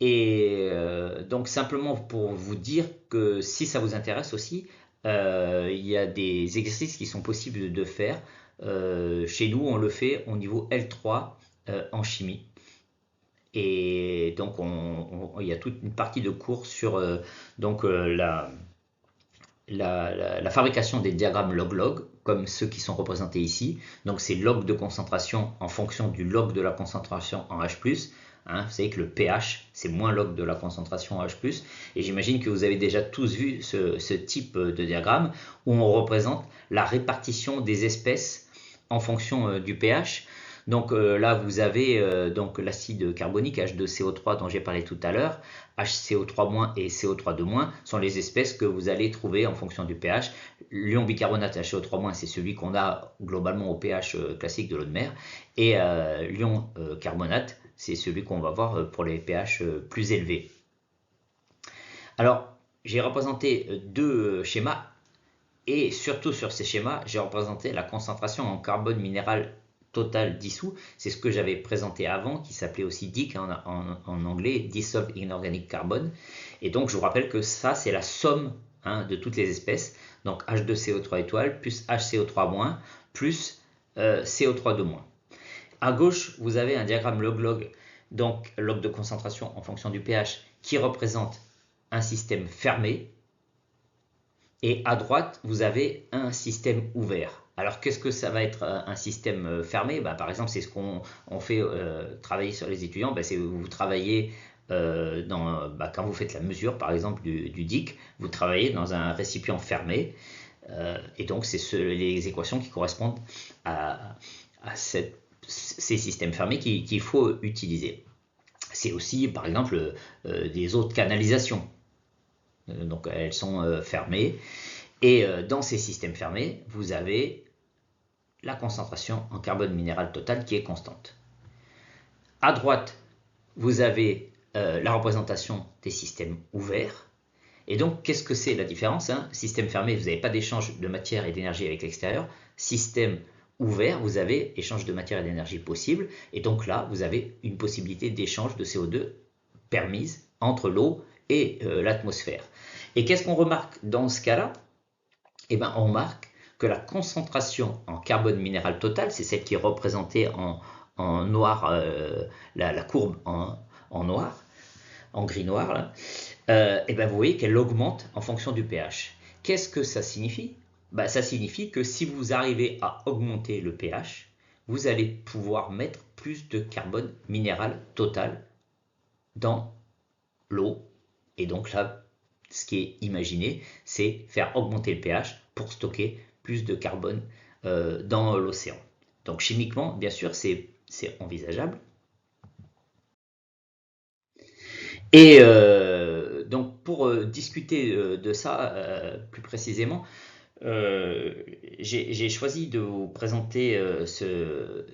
Et donc simplement pour vous dire que si ça vous intéresse aussi, il y a des exercices qui sont possibles de faire. Chez nous, on le fait au niveau L3 en chimie. Et donc, il y a toute une partie de cours sur la fabrication des diagrammes log-log, comme ceux qui sont représentés ici. Donc, c'est log de concentration en fonction du log de la concentration en H+. Vous savez que le pH, c'est moins log de la concentration en H+. Et j'imagine que vous avez déjà tous vu ce type de diagramme où on représente la répartition des espèces en fonction du pH. Donc là, vous avez donc l'acide carbonique H2CO3 dont j'ai parlé tout à l'heure. HCO3- et CO3- sont les espèces que vous allez trouver en fonction du pH. L'ion bicarbonate HCO3- c'est celui qu'on a globalement au pH classique de l'eau de mer. Et l'ion carbonate, c'est celui qu'on va voir pour les pH plus élevés. Alors, j'ai représenté deux schémas. Et surtout sur ces schémas, j'ai représenté la concentration en carbone minéral total dissous. C'est ce que j'avais présenté avant, qui s'appelait aussi DIC en anglais, Dissolved Inorganic Carbon. Et donc je vous rappelle que ça, c'est la somme de toutes les espèces. Donc H2CO3 étoile plus HCO3- plus CO3- À gauche, vous avez un diagramme log-log, donc log de concentration en fonction du pH, qui représente un système fermé. Et à droite, vous avez un système ouvert. Alors, qu'est-ce que ça va être un système fermé? Par exemple, c'est ce qu'on fait travailler sur les étudiants. C'est vous travaillez quand vous faites la mesure, par exemple, du DIC, vous travaillez dans un récipient fermé. Et donc, c'est les équations qui correspondent à ces systèmes fermés qu'il faut utiliser. C'est aussi, par exemple, des eaux de canalisation. Donc elles sont fermées. Et dans ces systèmes fermés, vous avez la concentration en carbone minéral total qui est constante. À droite, vous avez la représentation des systèmes ouverts. Et donc, qu'est-ce que c'est la différence, hein? Système fermé, vous n'avez pas d'échange de matière et d'énergie avec l'extérieur. Système ouvert, vous avez échange de matière et d'énergie possible. Et donc là, vous avez une possibilité d'échange de CO2 permise entre l'eau et l'atmosphère. Et qu'est-ce qu'on remarque dans ce cas-là? Eh bien, on remarque que la concentration en carbone minéral total, c'est celle qui est représentée en noir, la courbe en noir, en gris noir, là, et ben vous voyez qu'elle augmente en fonction du pH. Qu'est-ce que ça signifie? Ben, ça signifie que si vous arrivez à augmenter le pH, vous allez pouvoir mettre plus de carbone minéral total dans l'eau. Et donc là, ce qui est imaginé, c'est faire augmenter le pH pour stocker plus de carbone dans l'océan. Donc chimiquement, bien sûr, c'est envisageable. Et donc pour discuter de ça plus précisément, j'ai choisi de vous présenter ce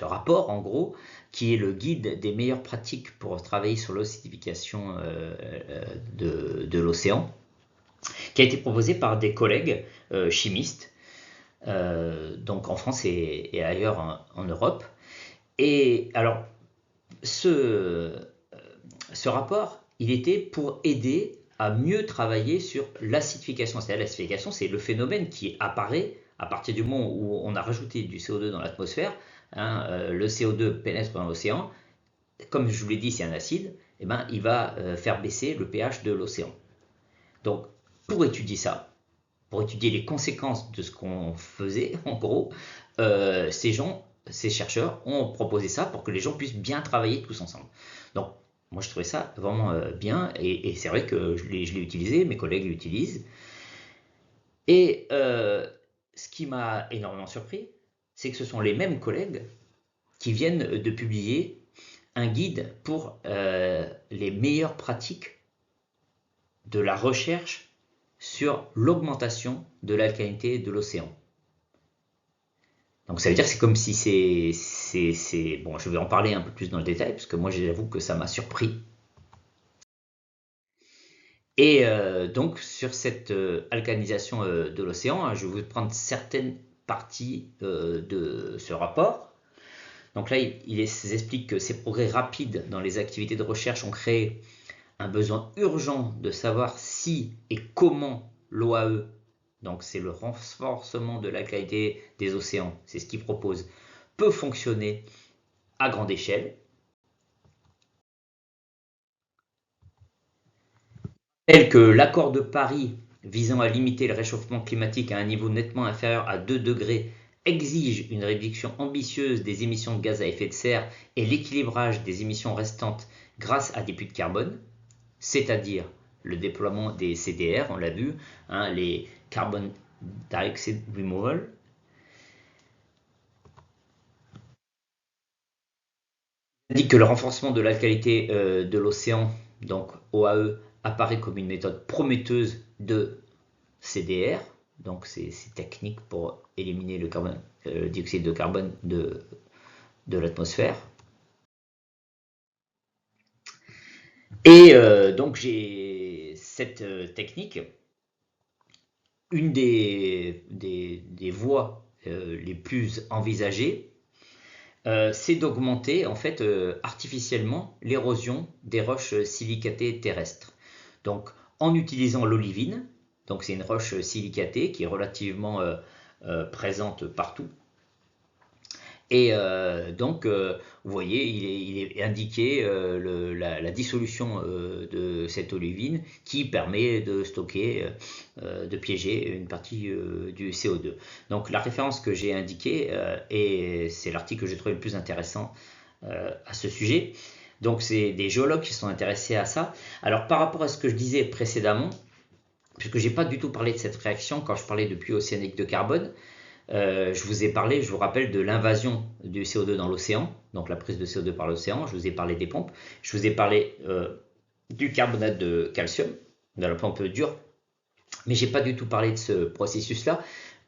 rapport, en gros, qui est le guide des meilleures pratiques pour travailler sur l'acidification de l'océan, qui a été proposé par des collègues chimistes, donc en France et ailleurs en Europe. Et alors, ce rapport, il était pour aider à mieux travailler sur l'acidification. C'est-à-dire l'acidification, c'est le phénomène qui apparaît à partir du moment où on a rajouté du CO2 dans l'atmosphère. Hein, le CO2 pénètre dans l'océan. Comme je vous l'ai dit, c'est un acide. Eh ben, il va faire baisser le pH de l'océan. Donc, pour étudier ça, pour étudier les conséquences de ce qu'on faisait, en gros, ces chercheurs ont proposé ça pour que les gens puissent bien travailler tous ensemble. Donc, moi, je trouvais ça vraiment bien, et c'est vrai que je l'ai utilisé, mes collègues l'utilisent. Et ce qui m'a énormément surpris, c'est que ce sont les mêmes collègues qui viennent de publier un guide pour les meilleures pratiques de la recherche sur l'augmentation de l'alcalinité de l'océan. Donc ça veut dire que c'est comme si c'est... Bon, je vais en parler un peu plus dans le détail, parce que moi j'avoue que ça m'a surpris. Et donc sur cette alcalinisation de l'océan, hein, je vais vous prendre certaines parties de ce rapport. Donc là, il explique que ces progrès rapides dans les activités de recherche ont créé un besoin urgent de savoir si et comment l'OAE, donc c'est le renforcement de la qualité des océans, c'est ce qu'il propose, peut fonctionner à grande échelle. Tel que l'accord de Paris visant à limiter le réchauffement climatique à un niveau nettement inférieur à 2 degrés exige une réduction ambitieuse des émissions de gaz à effet de serre et l'équilibrage des émissions restantes grâce à des puits de carbone, c'est-à-dire le déploiement des CDR, on l'a vu, hein, les Carbon Dioxide Removal. On dit que le renforcement de la qualité de l'océan, donc OAE, apparaît comme une méthode prometteuse de CDR, donc c'est technique pour éliminer le dioxyde de carbone de l'atmosphère. Et donc j'ai cette technique, une des voies les plus envisagées, c'est d'augmenter en fait artificiellement l'érosion des roches silicatées terrestres. Donc en utilisant l'olivine, donc c'est une roche silicatée qui est relativement présente partout. Et donc, vous voyez, il est indiqué la dissolution de cette olivine qui permet de stocker, de piéger une partie du CO2. Donc, la référence que j'ai indiquée, et c'est l'article que j'ai trouvé le plus intéressant à ce sujet. Donc, c'est des géologues qui sont intéressés à ça. Alors, par rapport à ce que je disais précédemment, puisque je n'ai pas du tout parlé de cette réaction quand je parlais de puits océanique de carbone, je vous ai parlé, je vous rappelle, de l'invasion du CO2 dans l'océan, donc la prise de CO2 par l'océan. Je vous ai parlé des pompes. Je vous ai parlé du carbonate de calcium, de la pompe dure. Mais je n'ai pas du tout parlé de ce processus-là.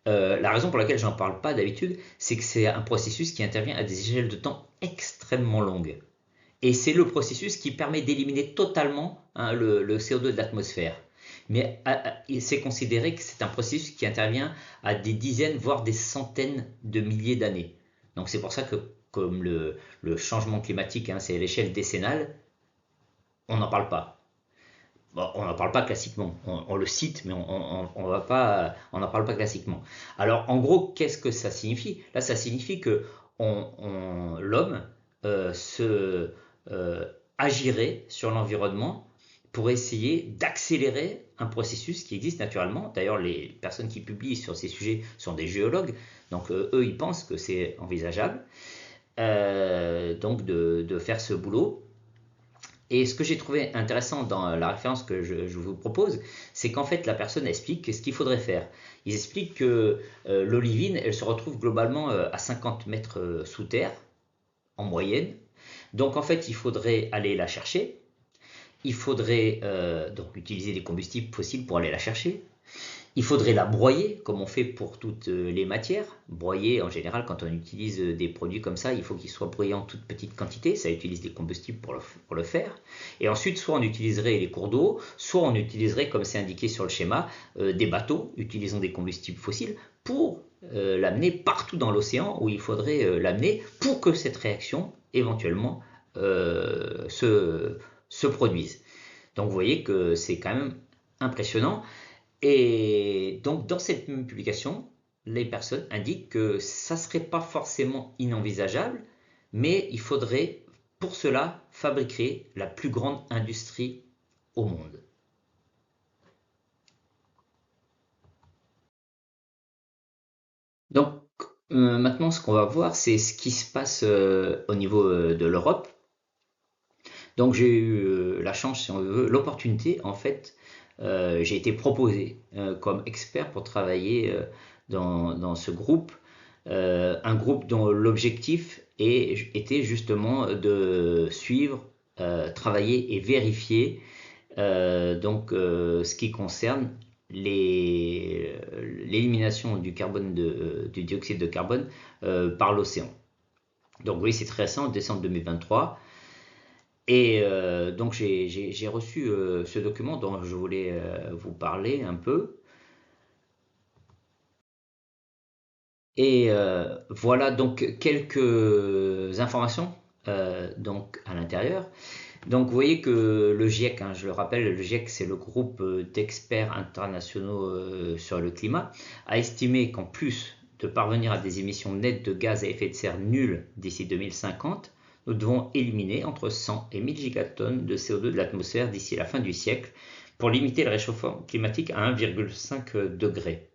La raison pour laquelle je n'en parle pas d'habitude, c'est que c'est un processus qui intervient à des échelles de temps extrêmement longues. Et c'est le processus qui permet d'éliminer totalement le CO2 de l'atmosphère. Mais c'est considéré que c'est un processus qui intervient à des dizaines, voire des centaines de milliers d'années. Donc c'est pour ça que, comme le changement climatique, c'est à l'échelle décennale, on n'en parle pas. Bon, on n'en parle pas classiquement. On le cite, mais on n'en parle pas classiquement. Alors, en gros, qu'est-ce que ça signifie? Là, ça signifie que l'homme se agirait sur l'environnement pour essayer d'accélérer un processus qui existe naturellement. D'ailleurs, les personnes qui publient sur ces sujets sont des géologues, donc eux, ils pensent que c'est envisageable donc de faire ce boulot. Et ce que j'ai trouvé intéressant dans la référence que je vous propose, c'est qu'en fait la personne explique ce qu'il faudrait faire. Ils expliquent que l'olivine, elle se retrouve globalement à 50 mètres sous terre, en moyenne. Donc en fait, il faudrait aller la chercher. Il faudrait donc utiliser des combustibles fossiles pour aller la chercher. Il faudrait la broyer, comme on fait pour toutes les matières. Broyer, en général, quand on utilise des produits comme ça, il faut qu'ils soient broyés en toute petite quantité. Ça utilise des combustibles pour le faire. Et ensuite, soit on utiliserait les cours d'eau, soit on utiliserait, comme c'est indiqué sur le schéma, des bateaux utilisant des combustibles fossiles pour l'amener partout dans l'océan où il faudrait l'amener pour que cette réaction, éventuellement, se produise. Donc vous voyez que c'est quand même impressionnant. Et donc, dans cette même publication, les personnes indiquent que ça ne serait pas forcément inenvisageable, mais il faudrait pour cela fabriquer la plus grande industrie au monde. Donc, maintenant, ce qu'on va voir, c'est ce qui se passe au niveau de l'Europe. Donc, j'ai eu la chance, si on veut, l'opportunité, en fait, j'ai été proposé comme expert pour travailler dans ce groupe, un groupe dont l'objectif était justement de suivre, travailler et vérifier ce qui concerne l'élimination du carbone du dioxyde de carbone par l'océan. Donc oui, c'est très récent, en décembre 2023. Et donc j'ai reçu ce document dont je voulais vous parler un peu. Et voilà donc quelques informations donc à l'intérieur. Donc vous voyez que le GIEC, je le rappelle, le GIEC c'est le groupe d'experts internationaux sur le climat, a estimé qu'en plus de parvenir à des émissions nettes de gaz à effet de serre nulles d'ici 2050, nous devons éliminer entre 100 et 1000 gigatonnes de CO2 de l'atmosphère d'ici la fin du siècle pour limiter le réchauffement climatique à 1,5 degré.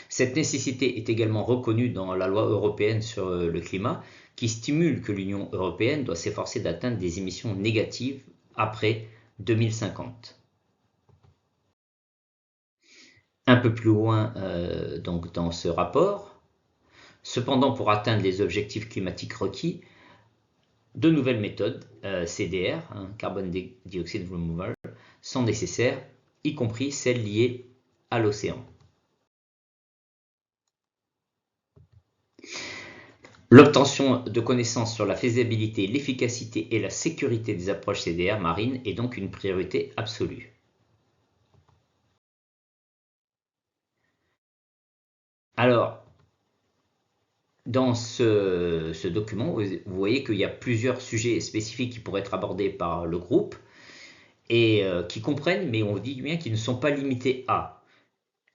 Cette nécessité est également reconnue dans la loi européenne sur le climat, qui stipule que l'Union européenne doit s'efforcer d'atteindre des émissions négatives après 2050. Un peu plus loin donc dans ce rapport, cependant pour atteindre les objectifs climatiques requis, de nouvelles méthodes CDR, Carbon Dioxide Removal, sont nécessaires, y compris celles liées à l'océan. L'obtention de connaissances sur la faisabilité, l'efficacité et la sécurité des approches CDR marines est donc une priorité absolue. Alors, dans ce document, vous voyez qu'il y a plusieurs sujets spécifiques qui pourraient être abordés par le groupe et qui comprennent, mais on dit bien qu'ils ne sont pas limités à,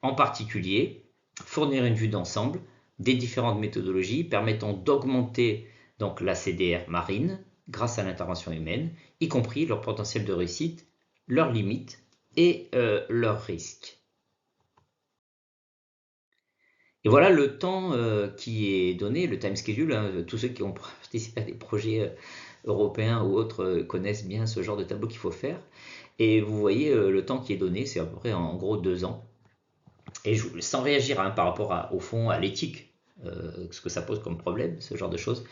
en particulier, fournir une vue d'ensemble des différentes méthodologies permettant d'augmenter donc la CDR marine grâce à l'intervention humaine, y compris leur potentiel de réussite, leurs limites et leurs risques. Et voilà le temps qui est donné, le time schedule. Tous ceux qui ont participé à des projets européens ou autres connaissent bien ce genre de tableau qu'il faut faire. Et vous voyez le temps qui est donné, c'est à peu près en gros 2 ans. Et sans réagir par rapport au fond, à l'éthique, ce que ça pose comme problème, ce genre de choses.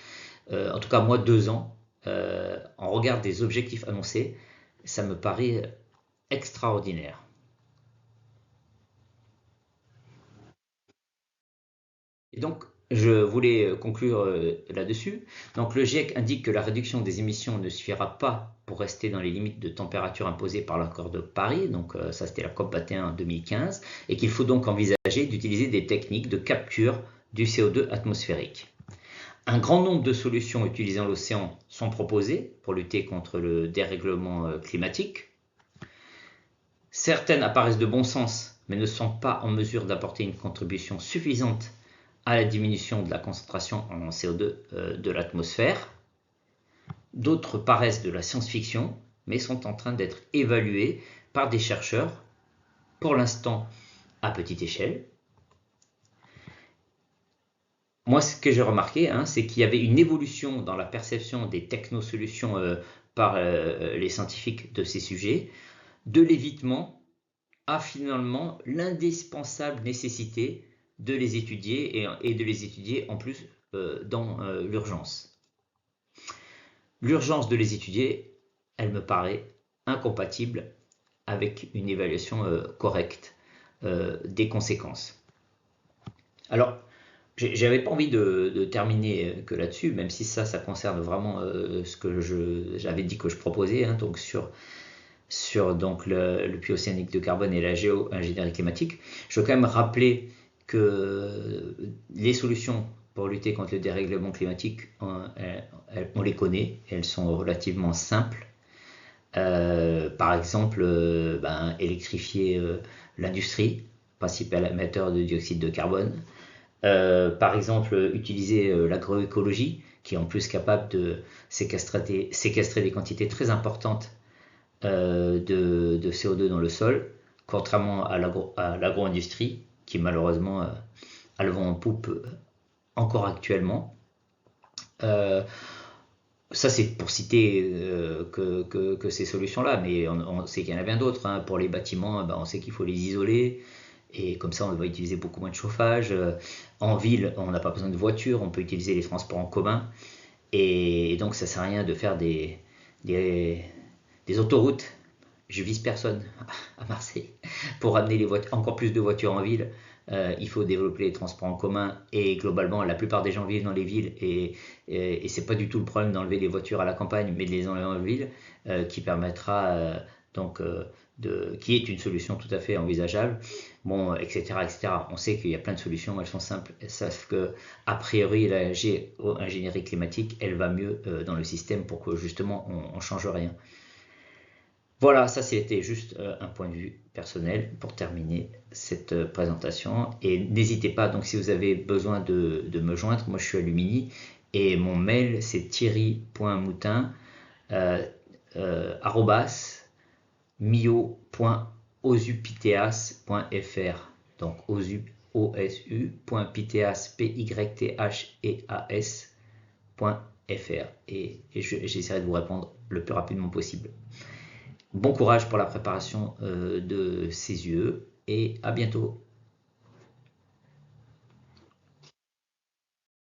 En tout cas, moi, 2 ans, en regard des objectifs annoncés, ça me paraît extraordinaire. Et donc, je voulais conclure là-dessus. Donc le GIEC indique que la réduction des émissions ne suffira pas pour rester dans les limites de température imposées par l'accord de Paris, donc ça c'était la COP 21 en 2015, et qu'il faut donc envisager d'utiliser des techniques de capture du CO2 atmosphérique. Un grand nombre de solutions utilisant l'océan sont proposées pour lutter contre le dérèglement climatique. Certaines apparaissent de bon sens, mais ne sont pas en mesure d'apporter une contribution suffisante à la diminution de la concentration en CO2 de l'atmosphère. D'autres paraissent de la science-fiction, mais sont en train d'être évaluées par des chercheurs, pour l'instant à petite échelle. Moi, ce que j'ai remarqué, c'est qu'il y avait une évolution dans la perception des technosolutions par les scientifiques de ces sujets, de l'évitement à finalement l'indispensable nécessité de les étudier et de les étudier en plus dans l'urgence. L'urgence de les étudier, elle me paraît incompatible avec une évaluation correcte des conséquences. Alors, j'avais pas envie de terminer que là-dessus, même si ça concerne vraiment ce que j'avais dit que je proposais, donc sur donc le puits océanique de carbone et la géo-ingénierie climatique. Je veux quand même rappeler que les solutions pour lutter contre le dérèglement climatique, on les connaît, elles sont relativement simples. Par exemple, électrifier l'industrie, principal émetteur de dioxyde de carbone. Par exemple, utiliser l'agroécologie, qui est en plus capable de séquestrer des quantités très importantes de CO2 dans le sol, contrairement à l'agro-industrie, qui malheureusement a le vent en poupe encore actuellement. Ça, c'est pour citer que ces solutions-là, mais on sait qu'il y en a bien d'autres. Pour les bâtiments, on sait qu'il faut les isoler, et comme ça, on va utiliser beaucoup moins de chauffage. En ville, on n'a pas besoin de voiture, on peut utiliser les transports en commun, et donc ça ne sert à rien de faire des autoroutes. Je vise personne à Marseille pour amener encore plus de voitures en ville. Il faut développer les transports en commun, et globalement la plupart des gens vivent dans les villes, et c'est pas du tout le problème d'enlever les voitures à la campagne, mais de les enlever en ville, qui permettra qui est une solution tout à fait envisageable, etc., etc. On sait qu'il y a plein de solutions, elles sont simples, sauf que a priori la géo-ingénierie climatique, elle va mieux dans le système pour que justement on change rien. Voilà, ça c'était juste un point de vue personnel pour terminer cette présentation. Et n'hésitez pas, donc si vous avez besoin de me joindre, moi je suis à Lumini, et mon mail c'est thierry.moutin @mio.osupiteas.fr. Donc osu.pytheas.fr, et j'essaierai de vous répondre le plus rapidement possible. Bon courage pour la préparation de ces UE, et à bientôt.